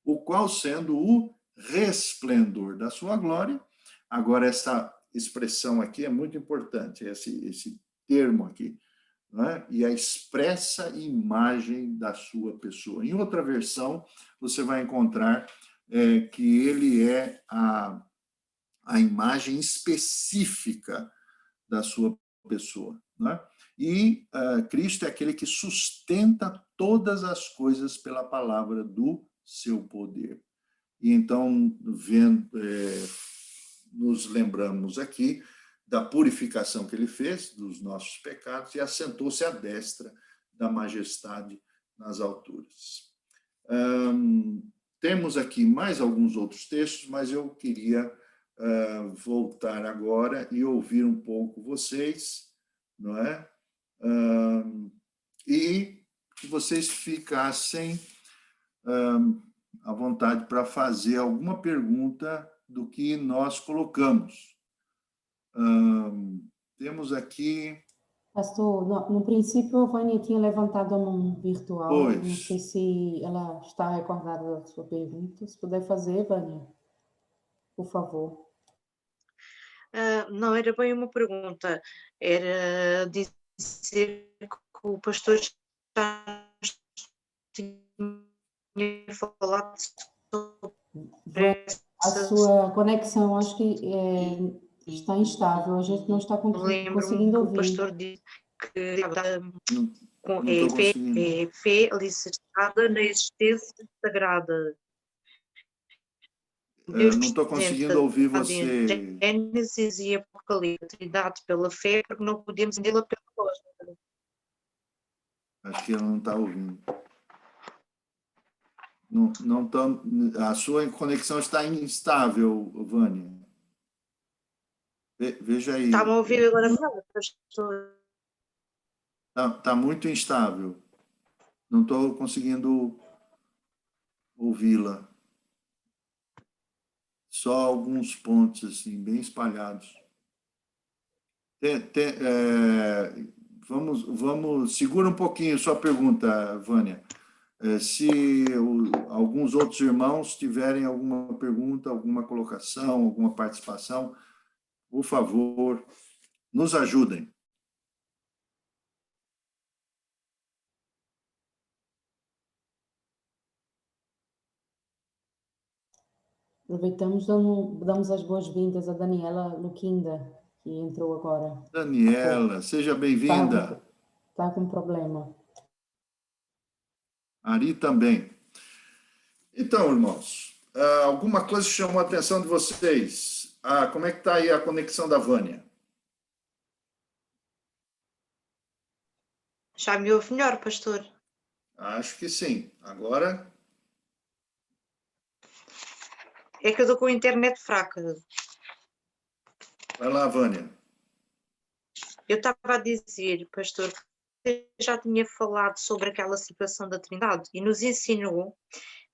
o qual, sendo o resplendor da sua glória. Agora, essa expressão aqui é muito importante, esse termo aqui, né? E a expressa imagem da sua pessoa. Em outra versão, você vai encontrar que ele é a imagem específica da sua pessoa, né? E Cristo é aquele que sustenta todas as coisas pela palavra do seu poder. E então, nos lembramos aqui da purificação que ele fez dos nossos pecados e assentou-se à destra da majestade nas alturas. Temos aqui mais alguns outros textos, mas eu queria voltar agora e ouvir um pouco vocês, não é? E que vocês ficassem à vontade para fazer alguma pergunta do que nós colocamos. Temos aqui... Pastor, no princípio, a Vânia tinha levantado a mão virtual. Pois. Não sei se ela está recordada da sua pergunta. Se puder fazer, Vânia, por favor. Não era bem uma pergunta, era dizer que o pastor já tinha falado sobre a sua conexão, acho que está instável, a gente não está conseguindo ouvir. O pastor disse que é fé alicerçada na existência sagrada. Deus não estou conseguindo ouvir você. Gênesis e Apocalipse, Trindade pela fé, porque não podemos entendê-la pela lógica. Acho que ela não está ouvindo. Não tá, a sua conexão está instável, Vânia. Veja aí. Está-me a ouvir agora melhor, pastor? Está muito instável. Não estou conseguindo ouvi-la. Só alguns pontos, assim, bem espalhados. Segura um pouquinho sua pergunta, Vânia. Se alguns outros irmãos tiverem alguma pergunta, alguma colocação, alguma participação, por favor, nos ajudem. Aproveitamos, damos as boas-vindas a Daniela Luquinda, que entrou agora. Daniela, seja bem-vinda. Está com problema. Ari também. Então, irmãos, alguma coisa chamou a atenção de vocês? Como é que está aí a conexão da Vânia? Já me ouve melhor, pastor? Acho que sim. Agora... É que eu estou com a internet fraca. Vai lá, Vânia. Eu estava a dizer, pastor, que já tinha falado sobre aquela situação da Trindade e nos ensinou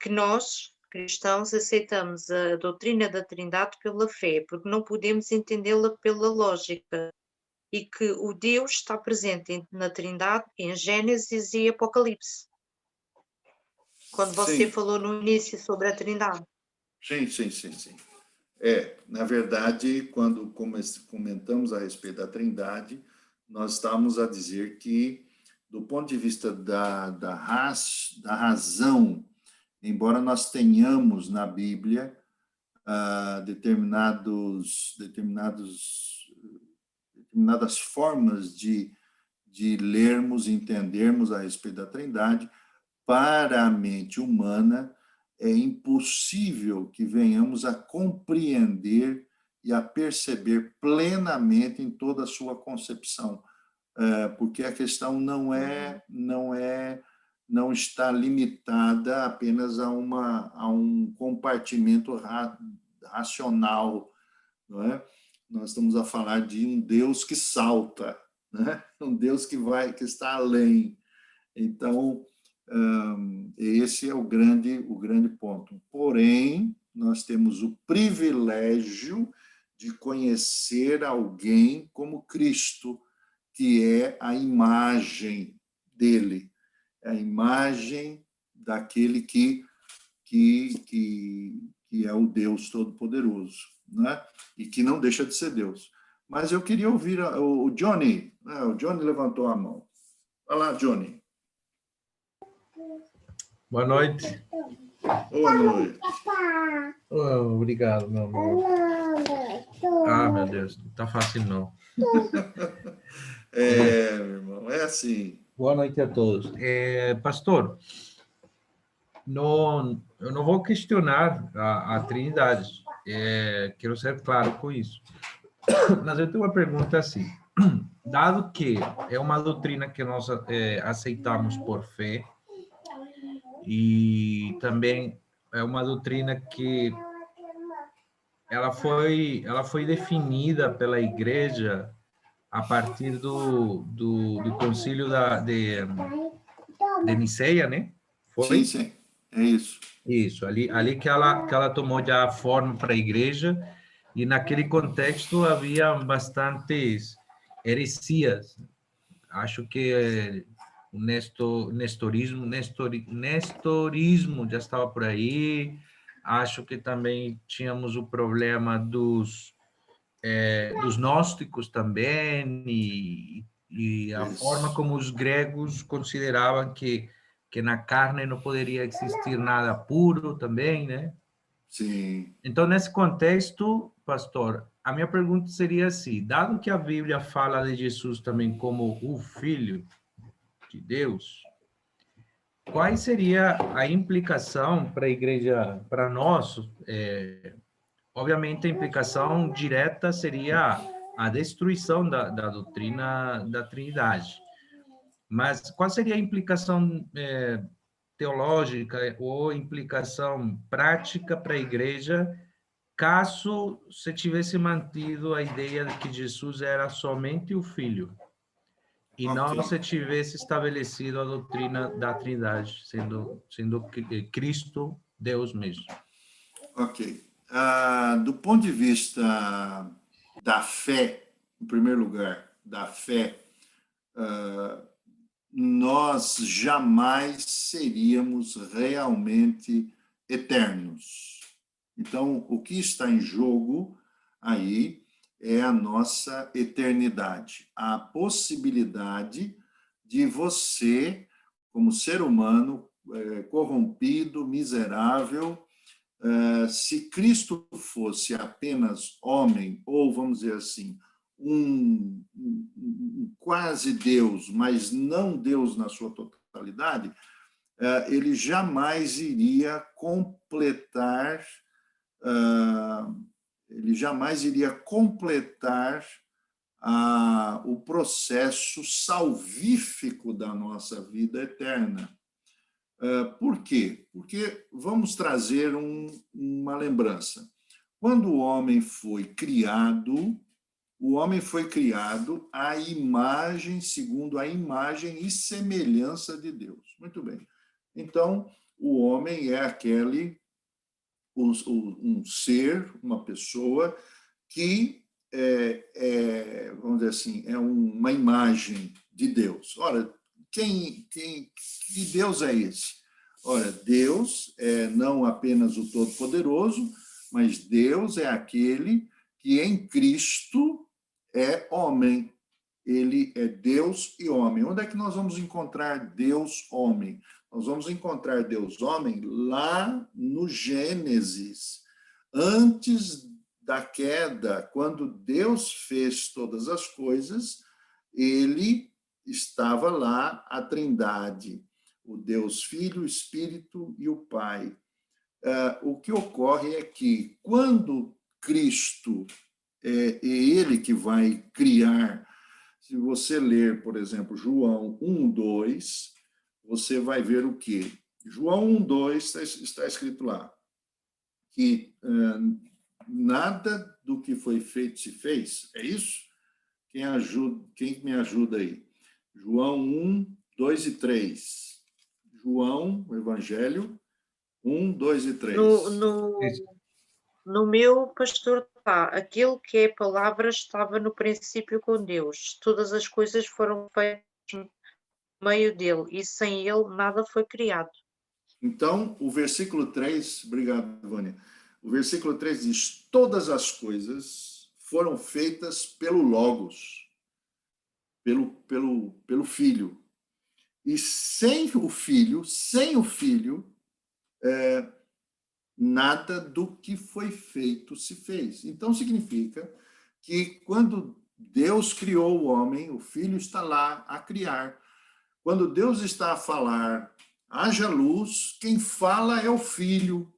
que nós, cristãos, aceitamos a doutrina da Trindade pela fé, porque não podemos entendê-la pela lógica, e que o Deus está presente na Trindade em Gênesis e Apocalipse. Quando você falou no início sobre a Trindade. Sim. Na verdade, quando comentamos a respeito da Trindade, nós estamos a dizer que, do ponto de vista da razão, embora nós tenhamos na Bíblia determinadas formas de lermos e entendermos a respeito da Trindade, para a mente humana, é impossível que venhamos a compreender e a perceber plenamente em toda a sua concepção, porque a questão não está limitada apenas a um compartimento racional, não é? Nós estamos a falar de um Deus que salta, né? Um Deus que está além. Então, esse é o grande ponto. Porém, nós temos o privilégio de conhecer alguém como Cristo, que é a imagem dele, a imagem daquele que é o Deus Todo-Poderoso, né? E que não deixa de ser Deus. Mas eu queria ouvir o Johnny. O Johnny levantou a mão. Vai lá, Johnny. Boa noite. Boa noite. Obrigado, meu amor. Ah, meu Deus, não tá fácil não. Meu irmão, é assim. Boa noite a todos. Pastor, eu não vou questionar a Trindade. Quero ser claro com isso. Mas eu tenho uma pergunta assim. Dado que é uma doutrina que nós aceitamos por fé, e também é uma doutrina que ela foi definida pela Igreja a partir do concílio de Niceia, né? Foi? Sim, é isso. Isso, ali que ela tomou já a forma para a Igreja, e naquele contexto havia bastantes heresias. Acho que o nestorismo já estava por aí. Acho que também tínhamos o problema dos gnósticos também, e a forma como os gregos consideravam que na carne não poderia existir nada puro também, né? Sim. Então, nesse contexto, pastor, a minha pergunta seria assim, dado que a Bíblia fala de Jesus também como o Filho de Deus, qual seria a implicação para a igreja, para nós? Obviamente, a implicação direta seria a destruição da doutrina da Trindade. Mas qual seria a implicação teológica ou implicação prática para a igreja caso se tivesse mantido a ideia de que Jesus era somente o Filho e não se tivesse estabelecido a doutrina da Trindade, sendo Cristo Deus mesmo? Ok. Do ponto de vista da fé, em primeiro lugar, da fé, nós jamais seríamos realmente eternos. Então, o que está em jogo aí é a nossa eternidade, a possibilidade de você, como ser humano, corrompido, miserável, se Cristo fosse apenas homem, ou vamos dizer assim, um quase Deus, mas não Deus na sua totalidade, ele jamais iria completar o processo salvífico da nossa vida eterna. Por quê? Porque vamos trazer uma lembrança. Quando o homem foi criado à imagem, segundo a imagem e semelhança de Deus. Muito bem. Então, o homem é um ser, uma pessoa que vamos dizer assim, é uma imagem de Deus. Ora, que Deus é esse? Ora, Deus é não apenas o Todo-Poderoso, mas Deus é aquele que em Cristo é homem. Ele é Deus e homem. Onde é que nós vamos encontrar Deus homem? Nós vamos encontrar Deus homem lá no Gênesis, antes da queda, quando Deus fez todas as coisas, ele estava lá, a Trindade, o Deus Filho, o Espírito e o Pai. O que ocorre é que, quando Cristo é ele que vai criar, se você ler, por exemplo, João 1:2, você vai ver o quê? João 1:2 está escrito lá, que nada do que foi feito se fez, é isso? Quem me ajuda aí? João 1, 2 e 3. João, o Evangelho, 1, 2 e 3. No meu, pastor, está. Aquele que é a palavra estava no princípio com Deus. Todas as coisas foram feitas por meio dele, e sem ele nada foi criado. Então, o versículo 3, obrigado, Vânia. O versículo 3 diz: todas as coisas foram feitas pelo Logos, pelo Filho. E sem o Filho, nada do que foi feito se fez. Então, significa que quando Deus criou o homem, o Filho está lá a criar. Quando Deus está a falar, haja luz, quem fala é o Filho.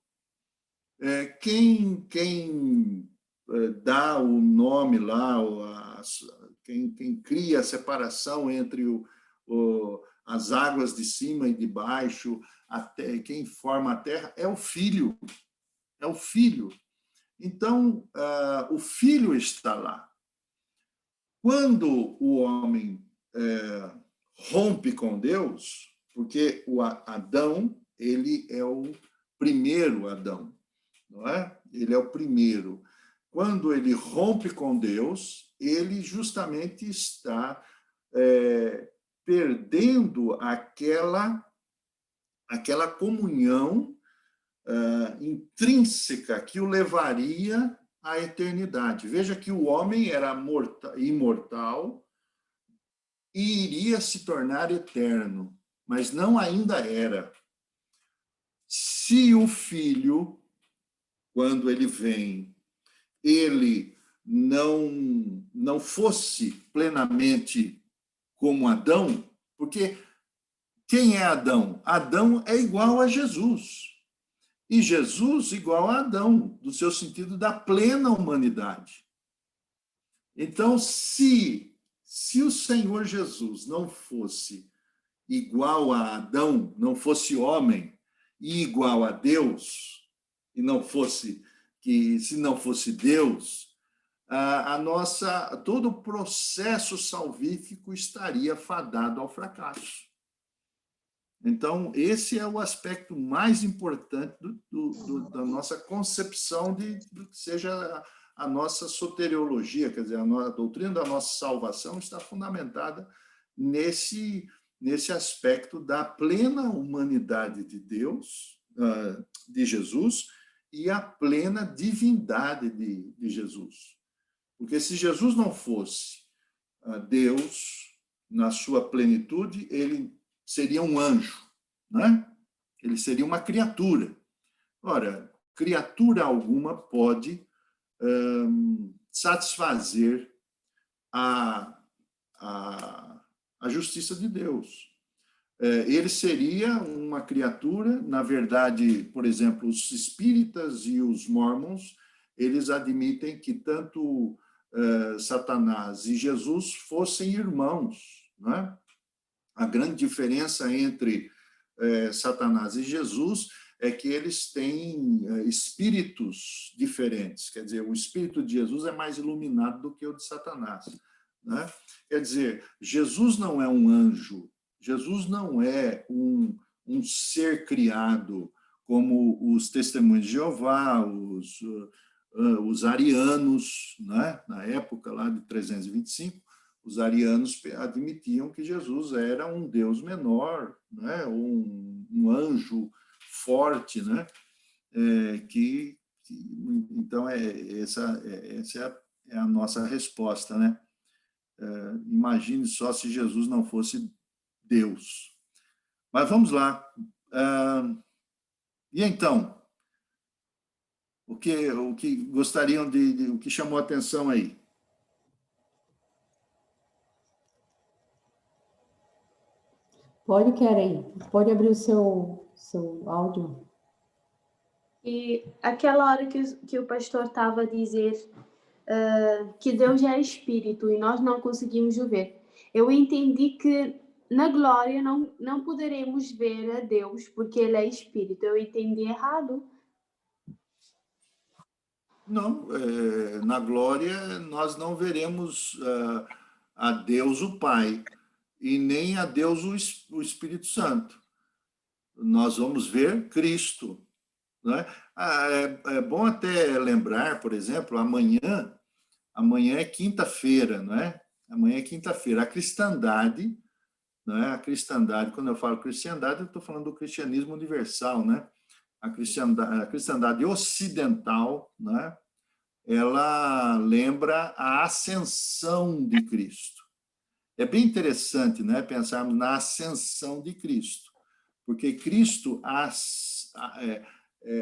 Quem dá o nome lá, quem cria a separação entre as águas de cima e de baixo, quem forma a terra, é o Filho. É o Filho. Então, o Filho está lá. Quando o homem rompe com Deus, porque o Adão, ele é o primeiro Adão, não é? Ele é o primeiro. Quando ele rompe com Deus, ele justamente está perdendo aquela comunhão intrínseca que o levaria à eternidade. Veja que o homem era imortal e iria se tornar eterno, mas não ainda era. Se o Filho, quando ele vem, ele não fosse plenamente como Adão, porque quem é Adão? Adão é igual a Jesus. E Jesus igual a Adão, no seu sentido da plena humanidade. Então, se o Senhor Jesus não fosse igual a Adão, não fosse homem e igual a Deus, e se não fosse Deus, todo o processo salvífico estaria fadado ao fracasso. Então, esse é o aspecto mais importante da nossa concepção do que seja a nossa soteriologia, quer dizer, a doutrina da nossa salvação está fundamentada nesse aspecto da plena humanidade de Deus, de Jesus, e a plena divindade de Jesus. Porque se Jesus não fosse Deus na sua plenitude, ele seria um anjo, né? Ele seria uma criatura. Ora, criatura alguma pode satisfazer a justiça de Deus. Ele seria uma criatura, na verdade, por exemplo, os espíritas e os mormons, eles admitem que tanto Satanás e Jesus fossem irmãos, né? A grande diferença entre Satanás e Jesus é que eles têm espíritos diferentes. Quer dizer, o espírito de Jesus é mais iluminado do que o de Satanás, né? Quer dizer, Jesus não é um anjo, Jesus não é um ser criado como os testemunhos de Jeová, os arianos, né? Na época lá de 325, os arianos admitiam que Jesus era um Deus menor, né? um anjo forte, né? Então, essa é a nossa resposta, né? Imagine só se Jesus não fosse Deus. Mas vamos lá. E então, o que gostariam o que chamou a atenção aí? Pode abrir o seu áudio. E aquela hora que o pastor estava a dizer que Deus é espírito e nós não conseguimos ver, eu entendi que na glória não poderemos ver a Deus porque ele é espírito. Eu entendi errado? Não, na glória nós não veremos a Deus o Pai e nem a Deus o Espírito Santo. Nós vamos ver Cristo. Não é? É bom até lembrar, por exemplo, amanhã é quinta-feira, não é? Amanhã é quinta-feira. A cristandade, não é? A cristandade, quando eu falo cristandade, eu estou falando do cristianismo universal, né? A cristandade ocidental, né? Ela lembra a ascensão de Cristo. É bem interessante, né, pensarmos na ascensão de Cristo, porque Cristo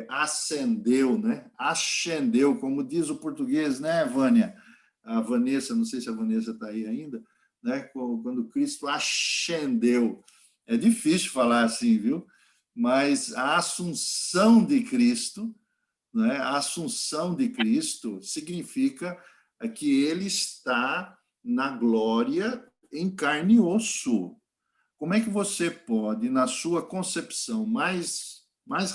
ascendeu, né? Ascendeu, como diz o português, né, Vânia? A Vanessa, não sei se a Vanessa está aí ainda, né? Quando Cristo ascendeu. É difícil falar assim, viu? Mas a assunção de Cristo, né? A assunção de Cristo significa que ele está na glória em carne e osso. Como é que você pode, na sua concepção mais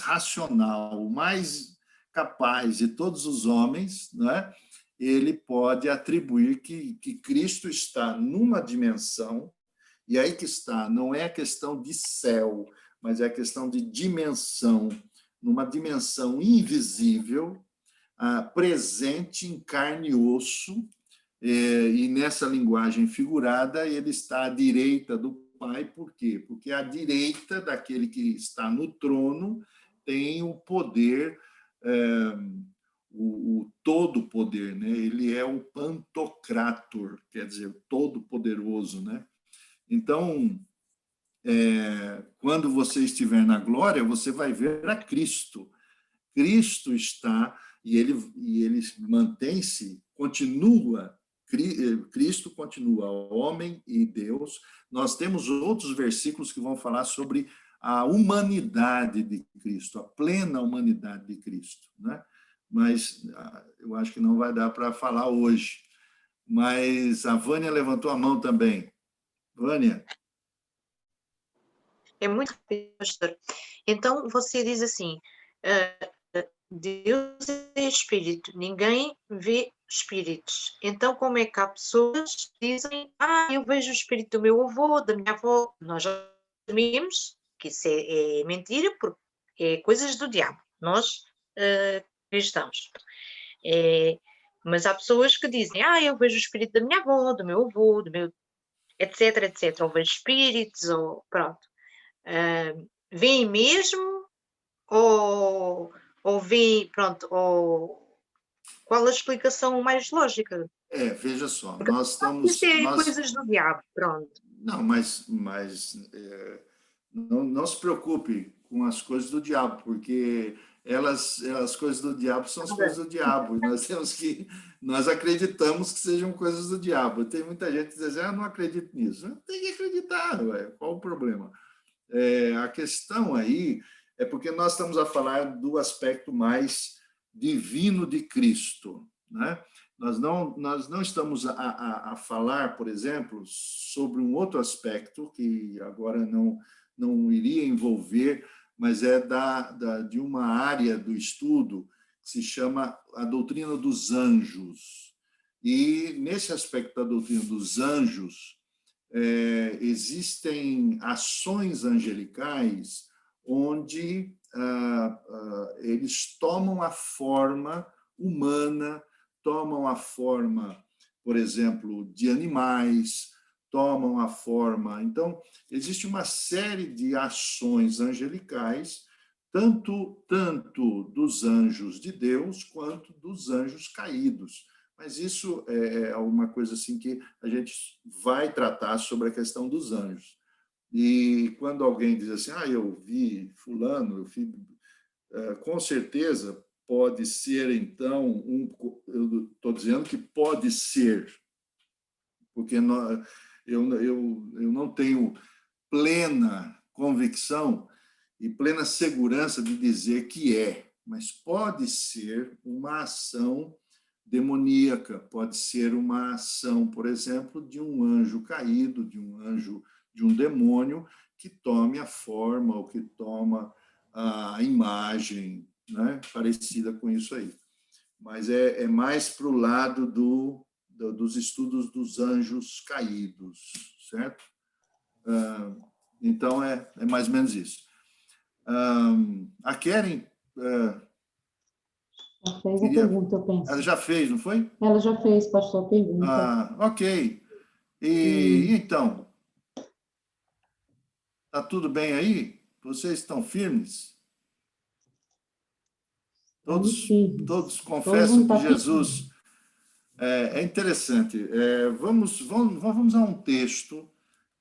racional, mais capaz de todos os homens, né? Ele pode atribuir que Cristo está numa dimensão, e aí que está, não é questão de céu, mas é questão de dimensão, numa dimensão invisível, presente em carne e osso, e nessa linguagem figurada, ele está à direita do Pai. Por quê? Porque à direita daquele que está no trono tem o poder, o todo-poder, né? Ele é o Pantocrator, quer dizer, todo-poderoso, né? Então, quando você estiver na glória, você vai ver a Cristo. Cristo está, e ele mantém-se, continua, Cristo continua, homem e Deus. Nós temos outros versículos que vão falar sobre a humanidade de Cristo, a plena humanidade de Cristo, né? Mas eu acho que não vai dar para falar hoje. Mas a Vânia levantou a mão também. Vânia? É muito rápido, pastor. Então, você diz assim, Deus é espírito, ninguém vê espíritos. Então, como é que há pessoas que dizem, eu vejo o espírito do meu avô, da minha avó? Nós já sabemos que isso é mentira, porque é coisas do diabo. Nós, cristãos. Mas há pessoas que dizem, eu vejo o espírito da minha avó, do meu avô, do meu... etc, etc. Ou vejo espíritos, ou pronto. Vêm mesmo, ou veem, pronto, ou qual a explicação mais lógica? Veja só, nós estamos... Isso é coisas do diabo, pronto. Não, mas não se preocupe com as coisas do diabo, porque as coisas do diabo são as coisas do diabo, e nós acreditamos que sejam coisas do diabo. Tem muita gente que diz, não acredito nisso. Tem que acreditar, qual o problema? A questão aí é porque nós estamos a falar do aspecto mais divino de Cristo, né? Nós não estamos a falar, por exemplo, sobre um outro aspecto que agora não iria envolver, mas é de uma área do estudo que se chama a doutrina dos anjos. E nesse aspecto da doutrina dos anjos, existem ações angelicais onde eles tomam a forma humana, tomam a forma, por exemplo, de animais, tomam a forma... Então, existe uma série de ações angelicais, tanto dos anjos de Deus, quanto dos anjos caídos. Mas isso é uma coisa assim que a gente vai tratar sobre a questão dos anjos. E quando alguém diz assim, eu vi fulano, com certeza pode ser, então, eu estou dizendo que pode ser, porque eu não tenho plena convicção e plena segurança de dizer que mas pode ser uma ação demoníaca, pode ser uma ação, por exemplo, de um anjo caído, de um demônio que tome a forma ou que toma a imagem, né, parecida com isso aí. Mas é mais para o lado dos estudos dos anjos caídos, certo? Então, é mais ou menos isso. A Keren... Já fez a pergunta, eu penso. Ela já fez, não foi? Ela já fez, pastor, a pergunta. Ok. E então, está tudo bem aí? Vocês estão firmes? Todos confessam que Jesus... É interessante. Vamos a um texto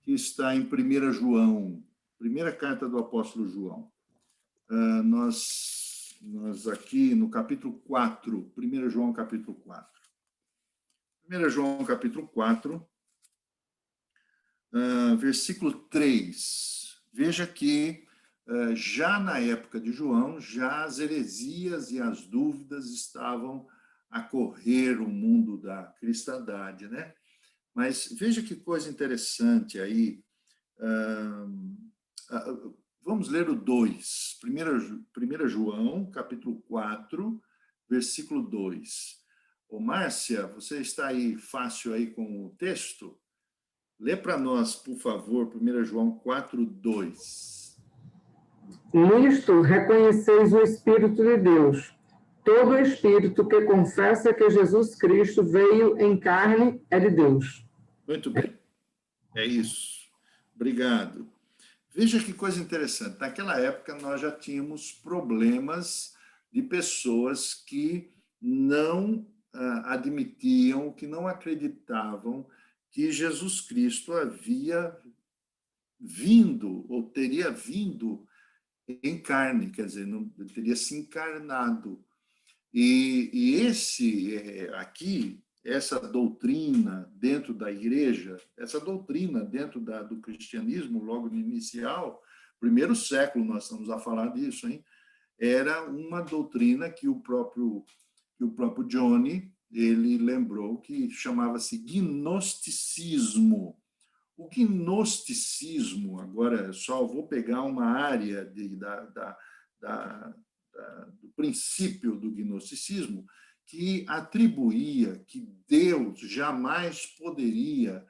que está em 1 João, primeira carta do apóstolo João. Nós aqui no capítulo 4, 1 João capítulo 4. 1 João capítulo 4, versículo 3. Veja que já na época de João, já as heresias e as dúvidas estavam a correr o mundo da cristandade, né? Mas veja que coisa interessante aí. Vamos ler o 2. 1 João, capítulo 4, versículo 2. Ô, Márcia, você está aí fácil aí com o texto? Lê para nós, por favor, 1 João 4, 2. Nisto reconheceis o Espírito de Deus. Todo espírito que confessa que Jesus Cristo veio em carne é de Deus. Muito bem. É isso. Obrigado. Veja que coisa interessante. Naquela época, nós já tínhamos problemas de pessoas que não admitiam, que não acreditavam que Jesus Cristo havia vindo, ou teria vindo em carne, quer dizer, não teria se encarnado. E essa doutrina dentro da igreja, essa doutrina dentro do cristianismo, logo no inicial, primeiro século nós estamos a falar disso, hein? Era uma doutrina que o próprio Johnny, ele lembrou que chamava-se gnosticismo. O gnosticismo, agora só vou pegar uma área do princípio do gnosticismo, que atribuía que Deus jamais poderia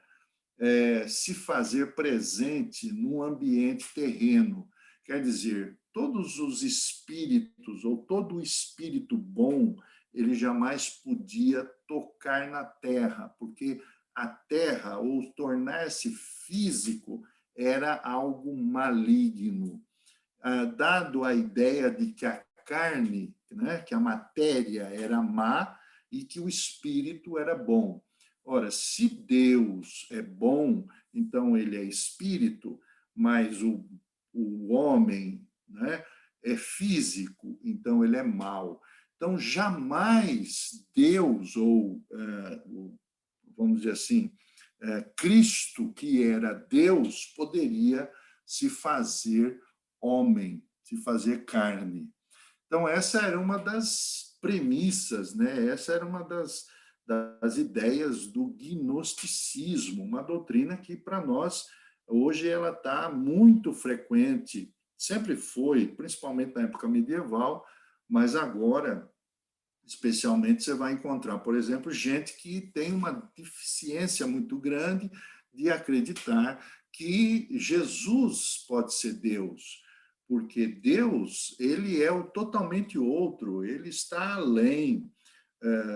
se fazer presente num ambiente terreno. Quer dizer, todos os espíritos, ou todo o espírito bom, ele jamais podia tocar na terra, porque a terra, ou tornar-se físico, era algo maligno. Dado a ideia de que a carne, né, que a matéria era má e que o espírito era bom. Ora, se Deus é bom, então ele é espírito, mas o homem, né, é físico, então ele é mau. Então, jamais Deus, ou vamos dizer assim, Cristo, que era Deus, poderia se fazer homem, se fazer carne. Então, essa era uma das premissas, né? Essa era uma das ideias do gnosticismo, uma doutrina que, para nós, hoje ela está muito frequente, sempre foi, principalmente na época medieval, mas agora, especialmente, você vai encontrar, por exemplo, gente que tem uma deficiência muito grande de acreditar que Jesus pode ser Deus, porque Deus, ele é o totalmente outro, ele está além,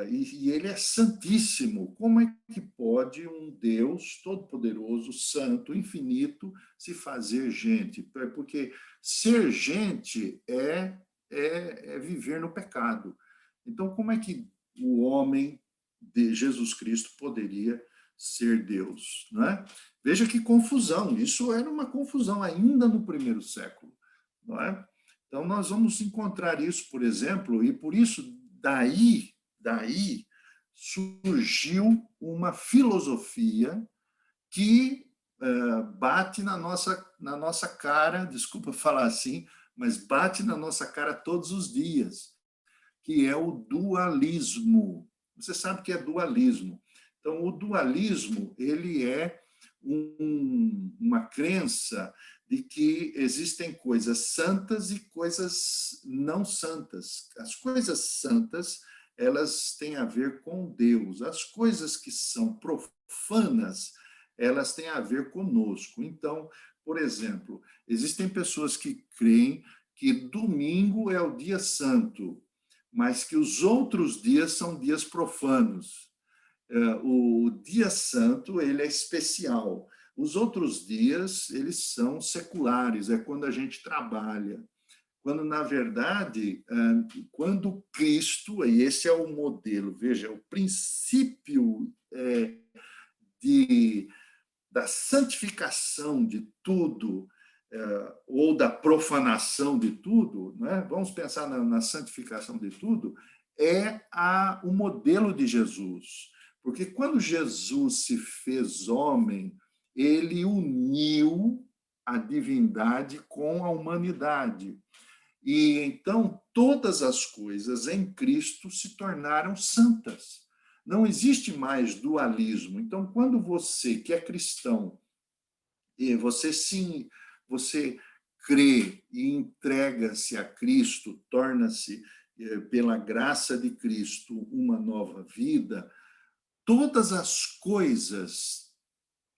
e ele é santíssimo. Como é que pode um Deus todo-poderoso, santo, infinito, se fazer gente? Porque ser gente é viver no pecado. Então, como é que o homem de Jesus Cristo poderia ser Deus? Não é? Veja que confusão, isso era uma confusão ainda no primeiro século. Não é? Então, nós vamos encontrar isso, por exemplo, e por isso, daí surgiu uma filosofia que bate na nossa cara, desculpa falar assim, mas bate na nossa cara todos os dias, que é o dualismo. Você sabe o que é dualismo. Então, o dualismo, ele é uma crença de que existem coisas santas e coisas não santas. As coisas santas, elas têm a ver com Deus. As coisas que são profanas, elas têm a ver conosco. Então, por exemplo, existem pessoas que creem que domingo é o dia santo, mas que os outros dias são dias profanos. O dia santo, ele é especial. Os outros dias, eles são seculares, é quando a gente trabalha. Quando, na verdade, quando Cristo, e esse é o modelo, veja, o princípio da santificação de tudo, ou da profanação de tudo, né? Vamos pensar na santificação de tudo, o modelo de Jesus. Porque quando Jesus se fez homem, ele uniu a divindade com a humanidade. E então todas as coisas em Cristo se tornaram santas. Não existe mais dualismo. Então, quando você, que é cristão, e você crê e entrega-se a Cristo, torna-se, pela graça de Cristo, uma nova vida, todas as coisas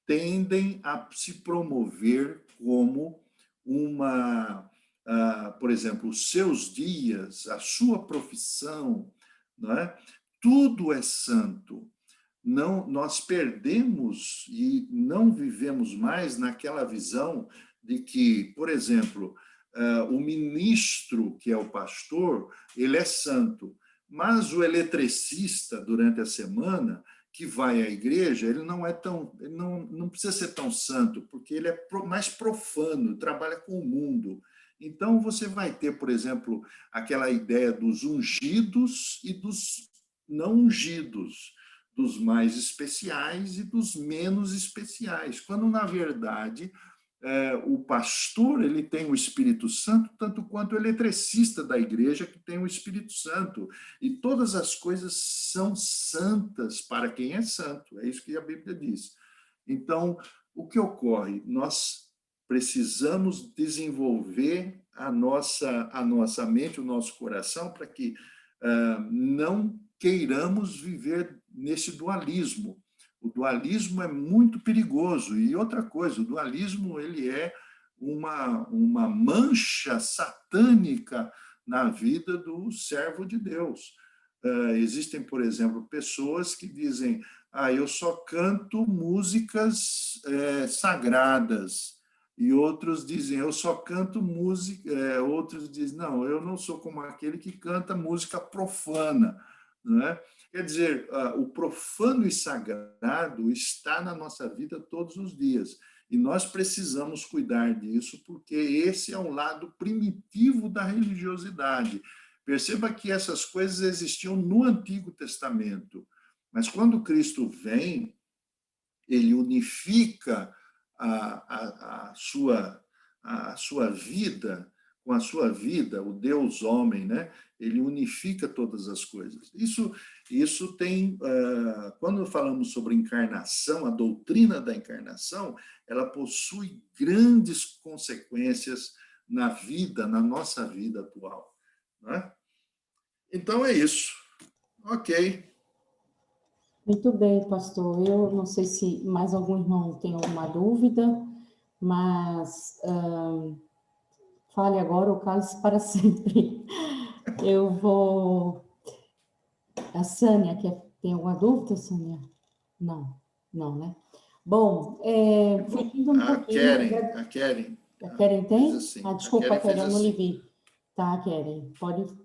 tendem a se promover como por exemplo, os seus dias, a sua profissão, não é? Tudo é santo. Não, nós perdemos e não vivemos mais naquela visão de que, por exemplo, o ministro, que é o pastor, ele é santo, mas o eletricista, durante a semana, que vai à igreja, ele não precisa ser tão santo, porque ele é mais profano, trabalha com o mundo. Então, você vai ter, por exemplo, aquela ideia dos ungidos e dos não ungidos, dos mais especiais e dos menos especiais, quando, na verdade, o pastor ele tem o Espírito Santo, tanto quanto o eletricista da igreja que tem o Espírito Santo. E todas as coisas são santas para quem é santo. É isso que a Bíblia diz. Então, o que ocorre? Nós precisamos desenvolver a nossa mente, o nosso coração, para que não queiramos viver nesse dualismo. O dualismo é muito perigoso. E outra coisa, o dualismo ele é uma mancha satânica na vida do servo de Deus. Existem, por exemplo, pessoas que dizem: eu só canto músicas sagradas. E outros dizem: eu só canto música. Outros dizem: não, eu não sou como aquele que canta música profana, não é? Quer dizer, o profano e sagrado está na nossa vida todos os dias. E nós precisamos cuidar disso, porque esse é um lado primitivo da religiosidade. Perceba que essas coisas existiam no Antigo Testamento, mas quando Cristo vem, ele unifica a sua vida com a sua vida, o Deus homem, né? Ele unifica todas as coisas. Isso tem, quando falamos sobre encarnação, a doutrina da encarnação, ela possui grandes consequências na vida, na nossa vida atual, né? Então é isso. Ok. Muito bem, pastor. Eu não sei se mais algum irmão tem alguma dúvida, mas fale agora ou cale-se para sempre. Eu vou... A Sânia, tem alguma dúvida, Sânia? Não, né? Bom, fugindo um pouquinho... A Keren. A Keren tem? Assim. Desculpa, Keren, eu não lhe vi. Tá, Keren,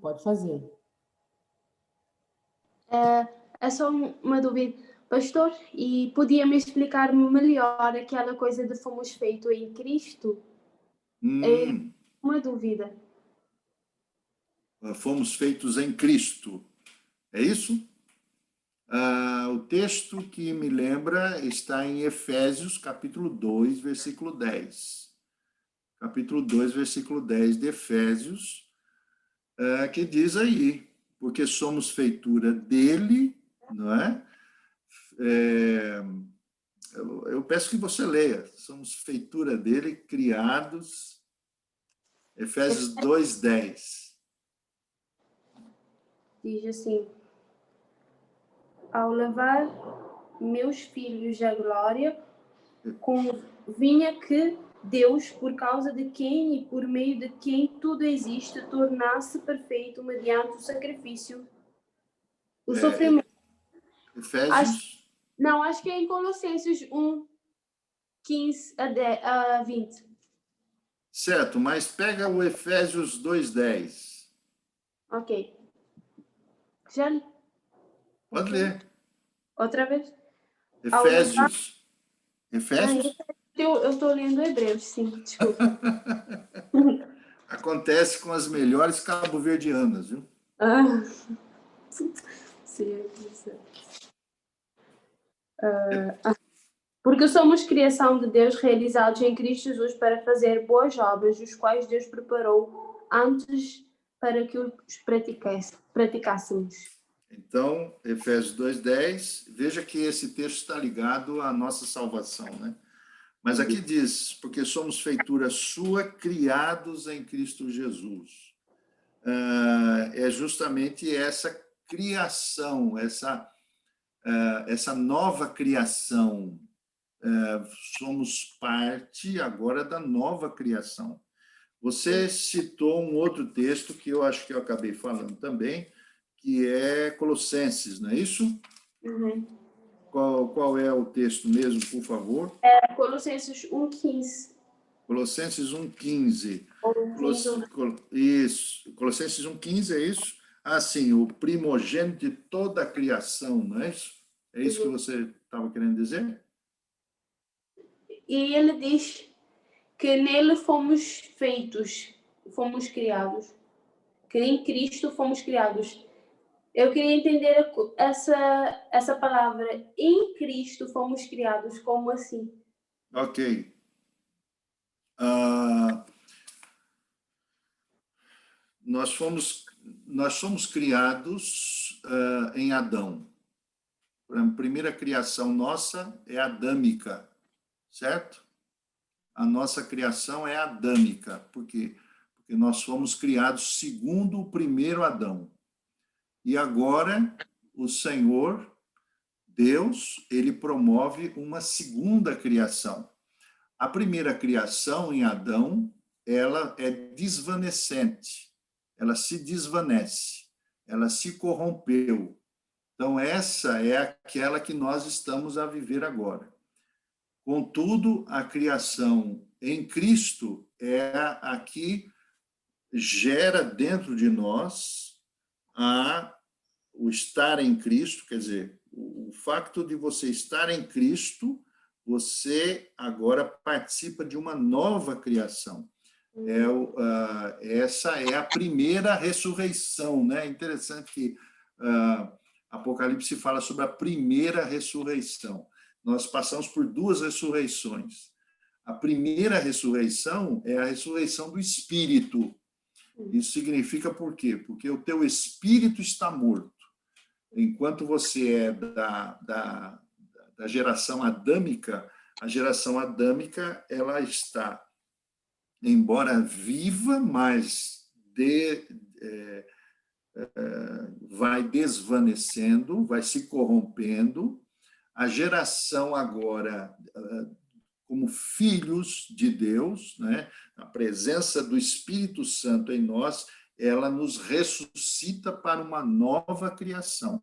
pode fazer. É só uma dúvida, pastor, e podia-me explicar melhor aquela coisa de fomos feitos em Cristo? É uma dúvida. Fomos feitos em Cristo. É isso? O texto que me lembra está em Efésios, capítulo 2, versículo 10. Capítulo 2, versículo 10 de Efésios, que diz aí: porque somos feitura dele, não é? Eu peço que você leia. Somos feitura dele, criados. Efésios 2, 10. Diz assim: ao levar meus filhos à glória, convinha que Deus, por causa de quem e por meio de quem tudo existe, tornasse perfeito mediante o sacrifício, o sofrimento. Efésios? Acho que é em Colossenses 1, 15 a 20. Certo, mas pega o Efésios 2:10. Ok. Já li. Pode ler. Outra vez? Efésios. Efésios? Eu estou lendo Hebreus, sim, desculpa. Acontece com as melhores cabo-verdianas, viu? Sim. Porque somos criação de Deus, realizados em Cristo Jesus para fazer boas obras, os quais Deus preparou antes para que os praticássemos. Então, Efésios 2:10, veja que esse texto está ligado à nossa salvação, né? Mas aqui diz, porque somos feitura sua, criados em Cristo Jesus. É justamente essa criação, essa nova criação. Somos parte agora da nova criação. Você citou um outro texto que eu acho que eu acabei falando também, que é Colossenses, não é isso? Uhum. Qual é o texto mesmo, por favor? É Colossenses 1:15. Colossenses 1:15. Isso, Colossenses 1:15, é isso? Sim, o primogênito de toda a criação, não é isso? É isso que você estava querendo dizer? E ele diz que nele fomos feitos, fomos criados, que em Cristo fomos criados. Eu queria entender essa palavra, em Cristo fomos criados, como assim? Ok. Nós somos criados em Adão. A primeira criação nossa é adâmica, certo? A nossa criação é adâmica. Por quê? Porque nós fomos criados segundo o primeiro Adão. E agora, o Senhor, Deus, ele promove uma segunda criação. A primeira criação em Adão, ela é desvanecente. Ela se desvanece. Ela se corrompeu. Então, essa é aquela que nós estamos a viver agora. Contudo, a criação em Cristo é a que gera dentro de nós o estar em Cristo, quer dizer, o facto de você estar em Cristo, você agora participa de uma nova criação. Essa é a primeira ressurreição, né? É interessante que Apocalipse fala sobre a primeira ressurreição. Nós passamos por duas ressurreições. A primeira ressurreição é a ressurreição do espírito. Isso significa por quê? Porque o teu espírito está morto. Enquanto você é da geração adâmica, a geração adâmica ela está, embora viva, mas vai desvanecendo, vai se corrompendo. A geração agora, como filhos de Deus, né, a presença do Espírito Santo em nós, ela nos ressuscita para uma nova criação.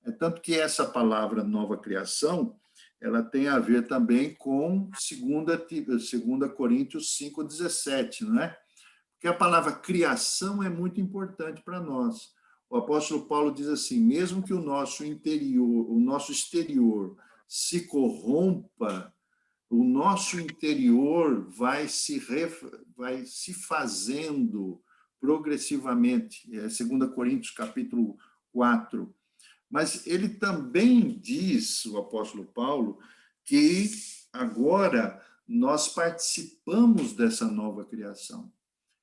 É tanto que essa palavra nova criação, ela tem a ver também com 2 Coríntios 5:17, não é? Porque a palavra criação é muito importante para nós. O apóstolo Paulo diz assim, mesmo que o nosso interior, o nosso exterior se corrompa, o nosso interior vai se fazendo progressivamente. É 2 Coríntios, capítulo 4. Mas ele também diz, o apóstolo Paulo, que agora nós participamos dessa nova criação.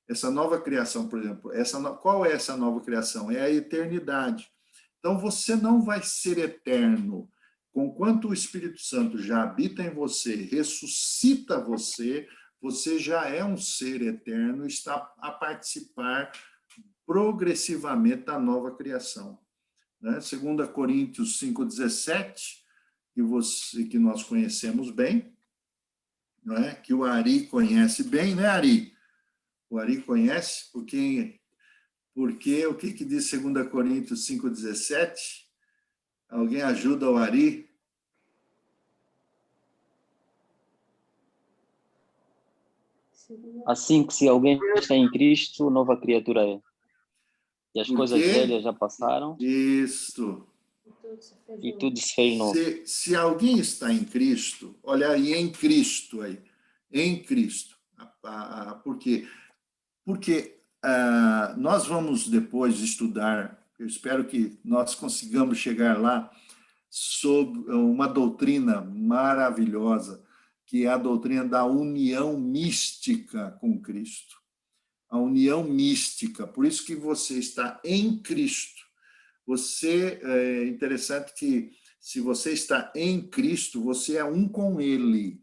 Essa nova criação, por exemplo, qual é essa nova criação? É a eternidade. Então, você não vai ser eterno. Conquanto o Espírito Santo já habita em você, ressuscita você, você já é um ser eterno, está a participar progressivamente da nova criação. né? 2 Coríntios 5,17, que nós conhecemos bem, não é? Que o Ari conhece bem, né, Ari? O Ari conhece, porque o que diz 2 Coríntios 5,17? Alguém ajuda o Ari? Assim que se alguém está em Cristo, nova criatura é. E as coisas velhas já passaram. Isto. E tudo se fez novo. Se alguém está em Cristo, olha aí, em Cristo aí. Em Cristo. Por quê? Porque nós vamos depois estudar, eu espero que nós consigamos chegar lá, sobre uma doutrina maravilhosa, que é a doutrina da união mística com Cristo. A união mística, por isso que você está em Cristo. É interessante que, se você está em Cristo, você é um com Ele.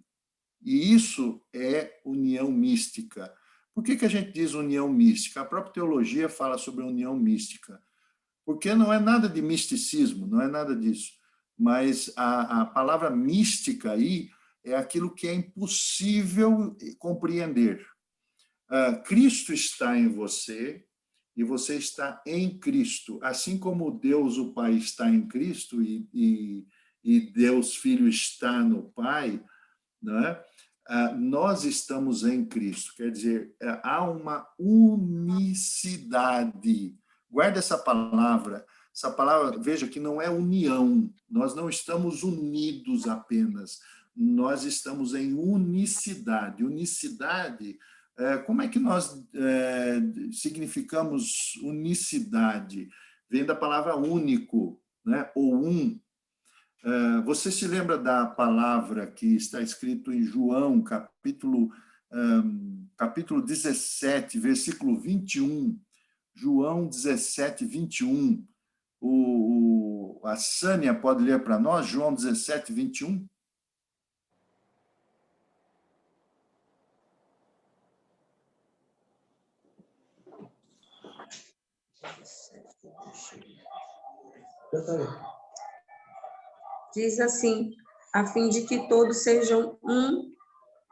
E isso é união mística. Por que a gente diz união mística? A própria teologia fala sobre união mística. Porque não é nada de misticismo, não é nada disso. Mas a palavra mística aí é aquilo que é impossível compreender. Cristo está em você e você está em Cristo. Assim como Deus, o Pai, está em Cristo e Deus, Filho, está no Pai, né? Nós estamos em Cristo. Quer dizer, há uma unicidade. Guarda essa palavra. Essa palavra, veja que não é união. Nós não estamos unidos apenas. Nós estamos em unicidade. Unicidade, como é que nós significamos unicidade? Vem da palavra único, né? Ou um. Você se lembra da palavra que está escrito em João, capítulo 17, versículo 21. João 17, 21. A Sânia pode ler para nós, João 17, 21? Diz assim, a fim de que todos sejam um,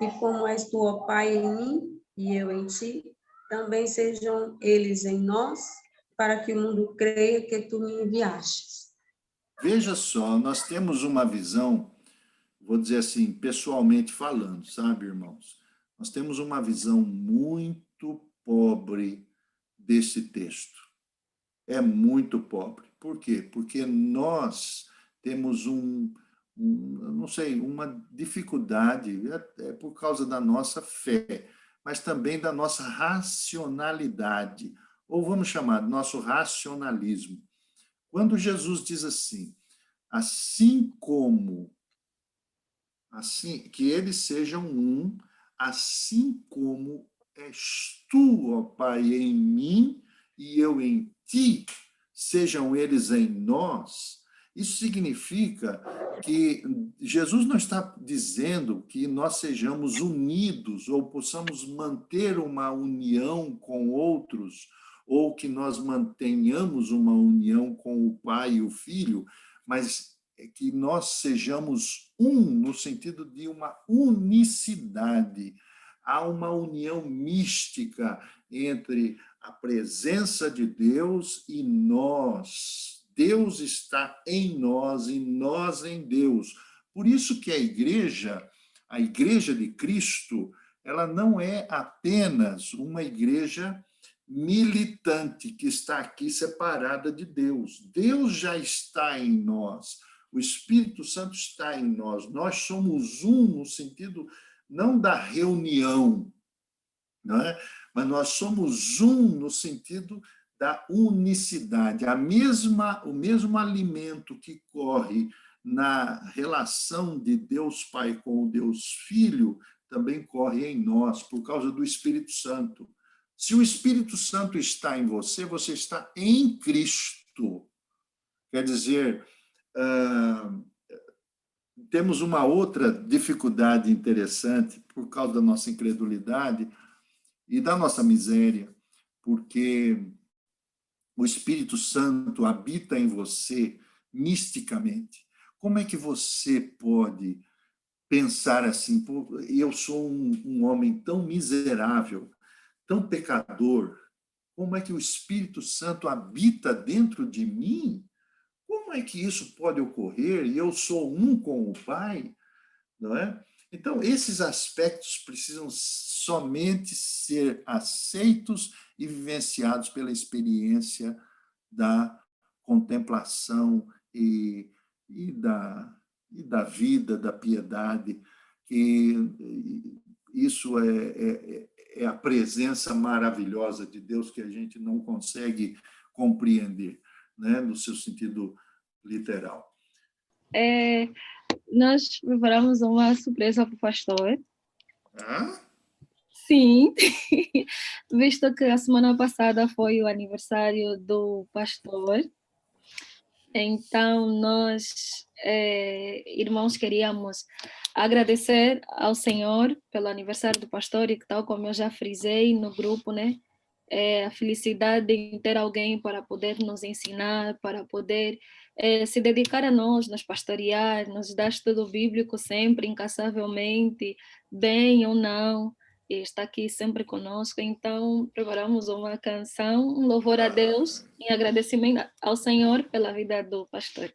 e como és tu, ó Pai, em mim e eu em ti, também sejam eles em nós, para que o mundo creia que tu me enviastes. Veja só, nós temos uma visão, vou dizer assim, pessoalmente falando, sabe, irmãos? Nós temos uma visão muito pobre desse texto. É muito pobre. Por quê? Porque nós temos não sei, uma dificuldade, é por causa da nossa fé, mas também da nossa racionalidade, ou vamos chamar de nosso racionalismo. Quando Jesus diz assim, que eles sejam um, assim como és tu, ó Pai, em mim e eu em ti, sejam eles em nós. Isso significa que Jesus não está dizendo que nós sejamos unidos ou possamos manter uma união com outros, ou que nós mantenhamos uma união com o Pai e o Filho, mas que nós sejamos um no sentido de uma unicidade. Há uma união mística entre a presença de Deus e nós. Deus está em nós e nós em Deus. Por isso que a igreja de Cristo, ela não é apenas uma igreja militante que está aqui separada de Deus. Deus já está em nós. O Espírito Santo está em nós. Nós somos um no sentido não da reunião, não é? Mas nós somos um no sentido da unicidade. O mesmo alimento que corre na relação de Deus Pai com o Deus Filho também corre em nós, por causa do Espírito Santo. Se o Espírito Santo está em você, você está em Cristo. Quer dizer, temos uma outra dificuldade interessante por causa da nossa incredulidade e da nossa miséria, porque o Espírito Santo habita em você misticamente, como é que você pode pensar assim, eu sou um homem tão miserável, tão pecador, como é que o Espírito Santo habita dentro de mim? Como é que isso pode ocorrer? E eu sou um com o Pai, não é? Então, esses aspectos precisam somente ser aceitos e vivenciados pela experiência da contemplação e da vida, da piedade, que isso é a presença maravilhosa de Deus que a gente não consegue compreender, né, no seu sentido literal. Nós preparamos uma surpresa para o pastor. Ah? Sim, visto que a semana passada foi o aniversário do pastor, então nós, irmãos, queríamos agradecer ao Senhor pelo aniversário do pastor e tal como eu já frisei no grupo, né? A felicidade de ter alguém para poder nos ensinar, para poder se dedicar a nós, nos pastorear, nos dar estudo bíblico sempre, incansavelmente, bem ou não, e está aqui sempre conosco. Então, preparamos uma canção, um louvor a Deus, em agradecimento ao Senhor pela vida do pastor.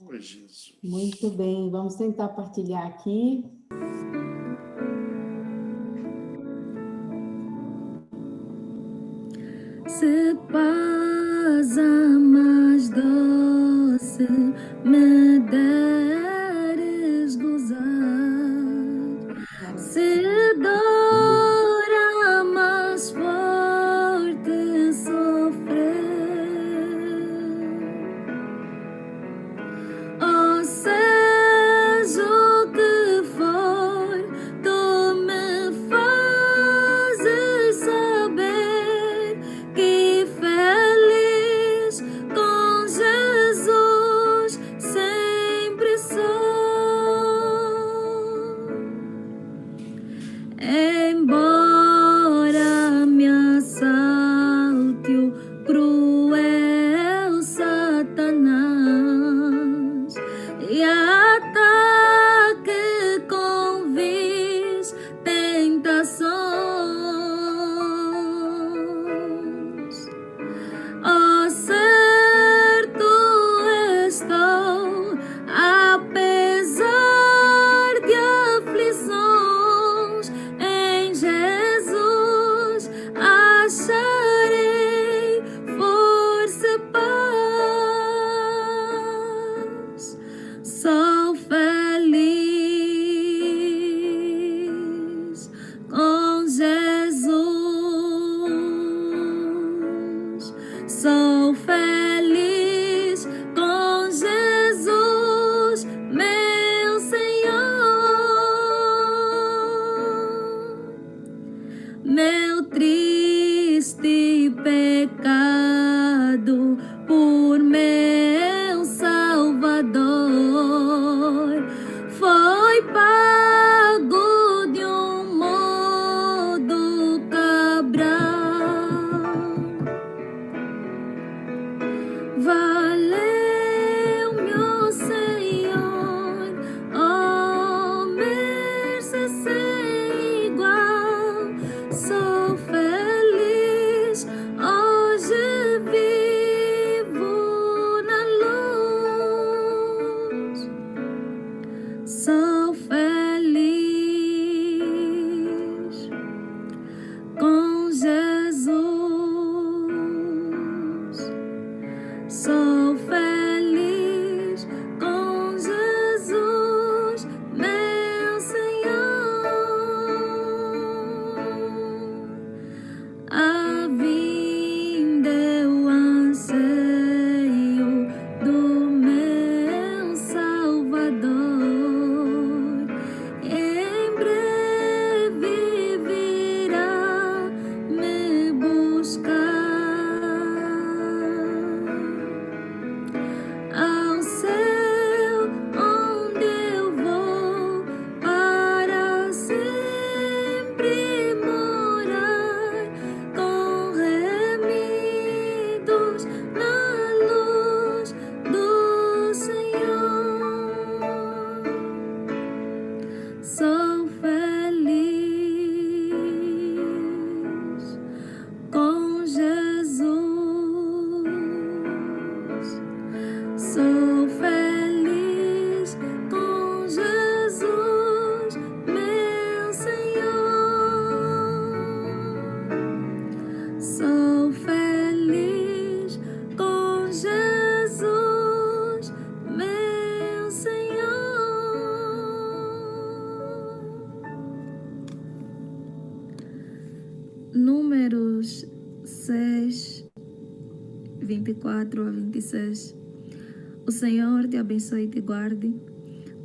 Oh, Jesus. Muito bem, vamos tentar partilhar aqui. Se paz a mais doce me deres gozar, se dor a mais forte sofrer, oh, seja o que for, tu me fazes saber que feliz com Jesus sempre sou. Embora me assalte o cruel Satanás e ataque com vis tentações, oh, certo estou, apesar de aflições, em Jesus acharei força e paz. Sou feliz com Jesus. Sou feliz com Jesus, meu Senhor. Meu triste pecado por meu Salvador foi pago de um modo cabral. Valeu, meu Senhor, oh, mercê sem igual. Sou feliz, hoje vivo na luz. Sou feliz com Jesus. Sou feliz com Jesus, meu Senhor. A vinda eu anseio do meu Salvador. 26, 24 a 26. O Senhor te abençoe e te guarde.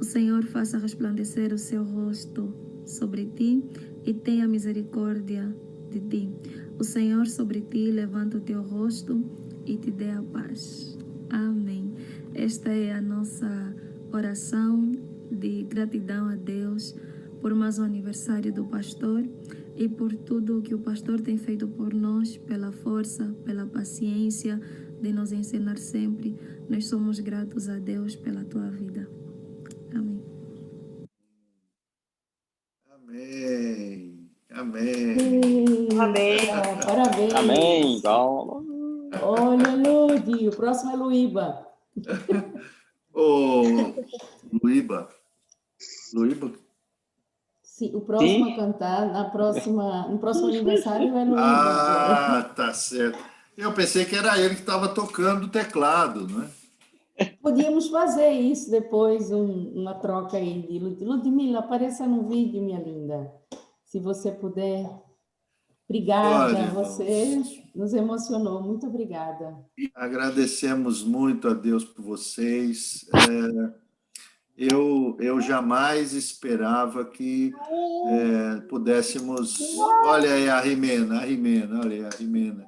O Senhor faça resplandecer o seu rosto sobre ti e tenha misericórdia de ti. O Senhor sobre ti levanta o teu rosto e te dê a paz. Amém. Esta é a nossa oração de gratidão a Deus por mais um aniversário do pastor e por tudo que o pastor tem feito por nós, pela força, pela paciência de nos ensinar sempre. Nós somos gratos a Deus pela tua vida. Amém. Amém. Amém. Amém. Parabéns. Amém. Olha, Ludi, o próximo é Luíba. Ô, Luíba. Sim, o próximo a cantar no próximo aniversário é Luíba. Ah, tá certo. Eu pensei que era ele que estava tocando o teclado, não é? Podíamos fazer isso depois, uma troca aí de Ludmila, apareça no vídeo, minha linda. Se você puder. Obrigada, Olha, você nos emocionou. Muito obrigada. agradecemos muito a Deus por vocês. Eu jamais esperava que pudéssemos... Olha aí a Rimena, olha aí a Rimena.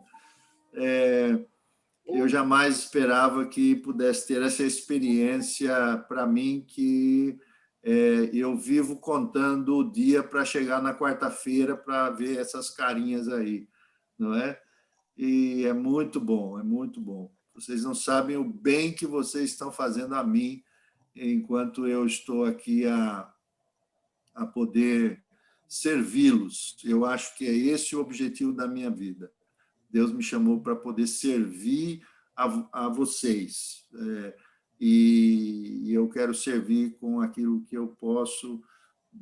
Eu jamais esperava que pudesse ter essa experiência para mim, que eu vivo contando o dia para chegar na quarta-feira para ver essas carinhas aí, não é? E é muito bom, é muito bom. Vocês não sabem o bem que vocês estão fazendo a mim, enquanto eu estou aqui a poder servi-los. Eu acho que é esse o objetivo da minha vida. Deus me chamou para poder servir a vocês. E eu quero servir com aquilo que eu posso,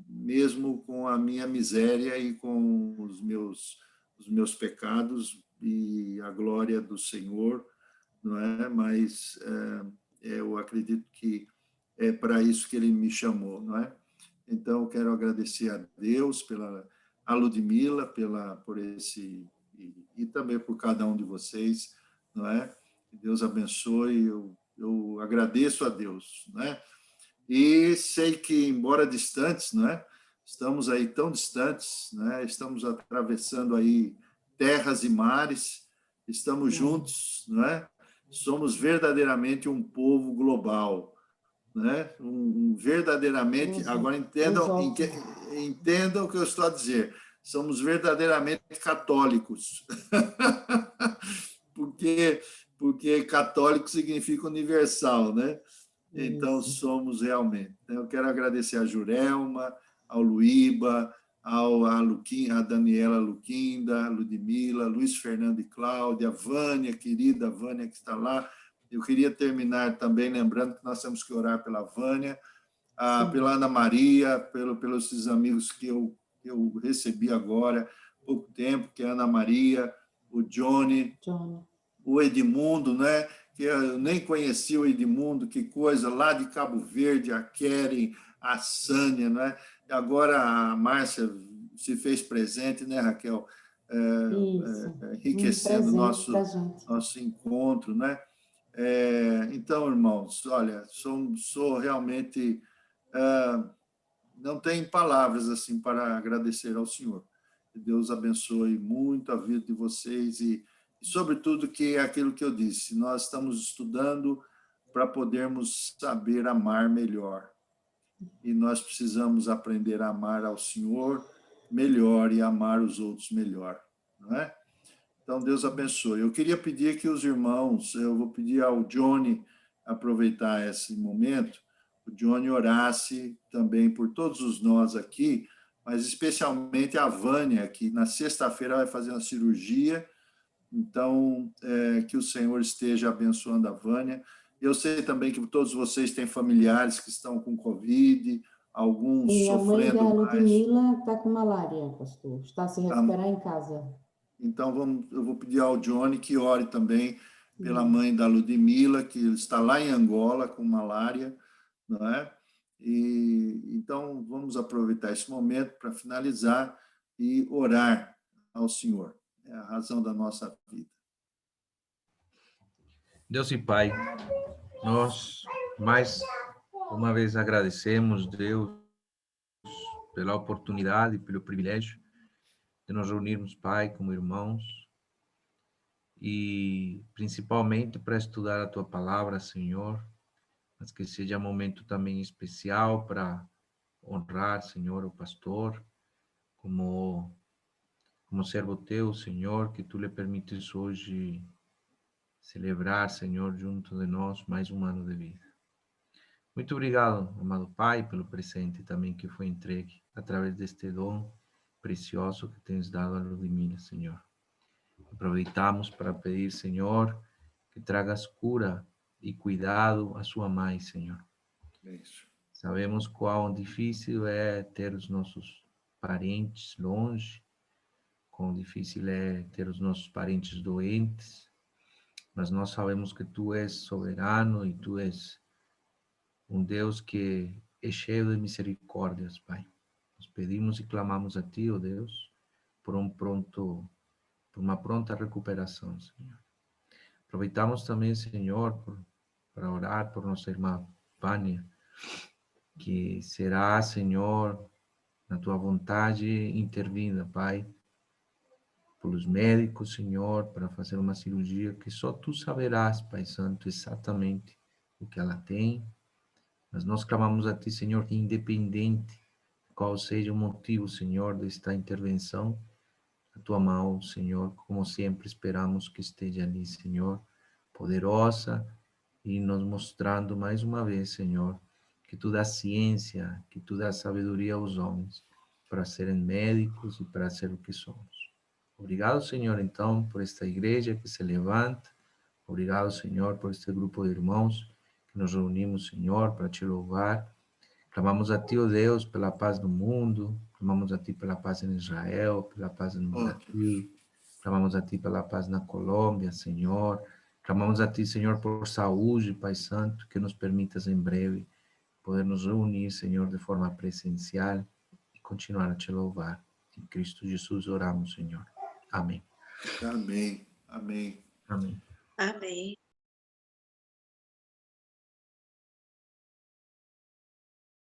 mesmo com a minha miséria e com os meus pecados e a glória do Senhor, não é? Mas eu acredito que é para isso que Ele me chamou, não é? Então, eu quero agradecer a Deus a Ludmila por esse e também por cada um de vocês, não é? Que Deus abençoe. Eu agradeço a Deus, não é? E sei que, embora distantes, não é? Estamos aí tão distantes, né? Estamos atravessando aí terras e mares, estamos juntos, não é? Somos verdadeiramente um povo global, né? Verdadeiramente, agora entendam o que eu estou a dizer, somos verdadeiramente católicos, porque católico significa universal, né? Então, somos realmente. Eu quero agradecer a Jurelma, ao Luíba, a Daniela Luquinda, a Ludmila, Luiz Fernando e Cláudia, a Vânia, querida Vânia, que está lá. Eu queria terminar também lembrando que nós temos que orar pela Vânia, pela Ana Maria, pelos esses amigos que eu recebi agora há pouco tempo, que é a Ana Maria, o Johnny. O Edmundo, né? Que eu nem conheci o Edmundo, que coisa, lá de Cabo Verde, a Keren, a Sânia, né? E agora a Márcia se fez presente, né, Raquel? Enriquecendo o nosso encontro, né? Então, irmãos, olha, sou realmente... não tem palavras assim para agradecer ao Senhor. Que Deus abençoe muito a vida de vocês e sobretudo, que é aquilo que eu disse, nós estamos estudando para podermos saber amar melhor. E nós precisamos aprender a amar ao Senhor melhor e amar os outros melhor, não é? Então, Deus abençoe. Eu queria pedir que os irmãos, eu vou pedir ao Johnny aproveitar esse momento, o Johnny orasse também por todos os nós aqui, mas especialmente a Vânia, que na sexta-feira vai fazer uma cirurgia. Então, que o Senhor esteja abençoando a Vânia. Eu sei também que todos vocês têm familiares que estão com Covid, alguns sofrendo mais. A mãe da Ludmila está com malária, pastor. Está a se recuperar em casa. Então, eu vou pedir ao Johnny que ore também pela mãe da Ludmila, que está lá em Angola com malária, não é? Então, vamos aproveitar esse momento para finalizar e orar ao Senhor. a razão da nossa vida. Deus e Pai, nós mais uma vez agradecemos, Deus, pela oportunidade, pelo privilégio de nos reunirmos, Pai, como irmãos, e principalmente para estudar a Tua Palavra, Senhor, mas que seja um momento também especial para honrar, Senhor, o pastor, como servo Teu, Senhor, que Tu lhe permites hoje celebrar, Senhor, junto de nós mais um ano de vida. Muito obrigado, amado Pai, pelo presente também que foi entregue através deste dom precioso que tens dado a Ludmila, Senhor. Aproveitamos para pedir, Senhor, que tragas cura e cuidado à sua mãe, Senhor. Isso. Sabemos quão difícil é ter os nossos parentes longe, quão difícil é ter os nossos parentes doentes, mas nós sabemos que Tu és soberano e Tu és um Deus que é cheio de misericórdias, Pai. Nós pedimos e clamamos a Ti, ó Deus, por uma pronta recuperação, Senhor. Aproveitamos também, Senhor, para orar por nossa irmã Vânia, que será, Senhor, na Tua vontade intervinda, Pai, pelos médicos, Senhor, para fazer uma cirurgia que só Tu saberás, Pai Santo, exatamente o que ela tem. Mas nós clamamos a Ti, Senhor, que independente qual seja o motivo, Senhor, desta intervenção, a Tua mão, Senhor, como sempre esperamos que esteja ali, Senhor, poderosa e nos mostrando mais uma vez, Senhor, que Tu dá ciência, que Tu dá sabedoria aos homens para serem médicos e para ser o que somos. Obrigado, Senhor, então, por esta igreja que se levanta. Obrigado, Senhor, por este grupo de irmãos que nos reunimos, Senhor, para Te louvar. Clamamos a Ti, ó Deus, pela paz do mundo. Clamamos a Ti pela paz em Israel, pela paz no Brasil. Clamamos a Ti pela paz na Colômbia, Senhor. Clamamos a Ti, Senhor, por saúde, Pai Santo, que nos permitas em breve poder nos reunir, Senhor, de forma presencial e continuar a Te louvar. Em Cristo Jesus oramos, Senhor. Amém. Amém. Amém. Amém. Amém.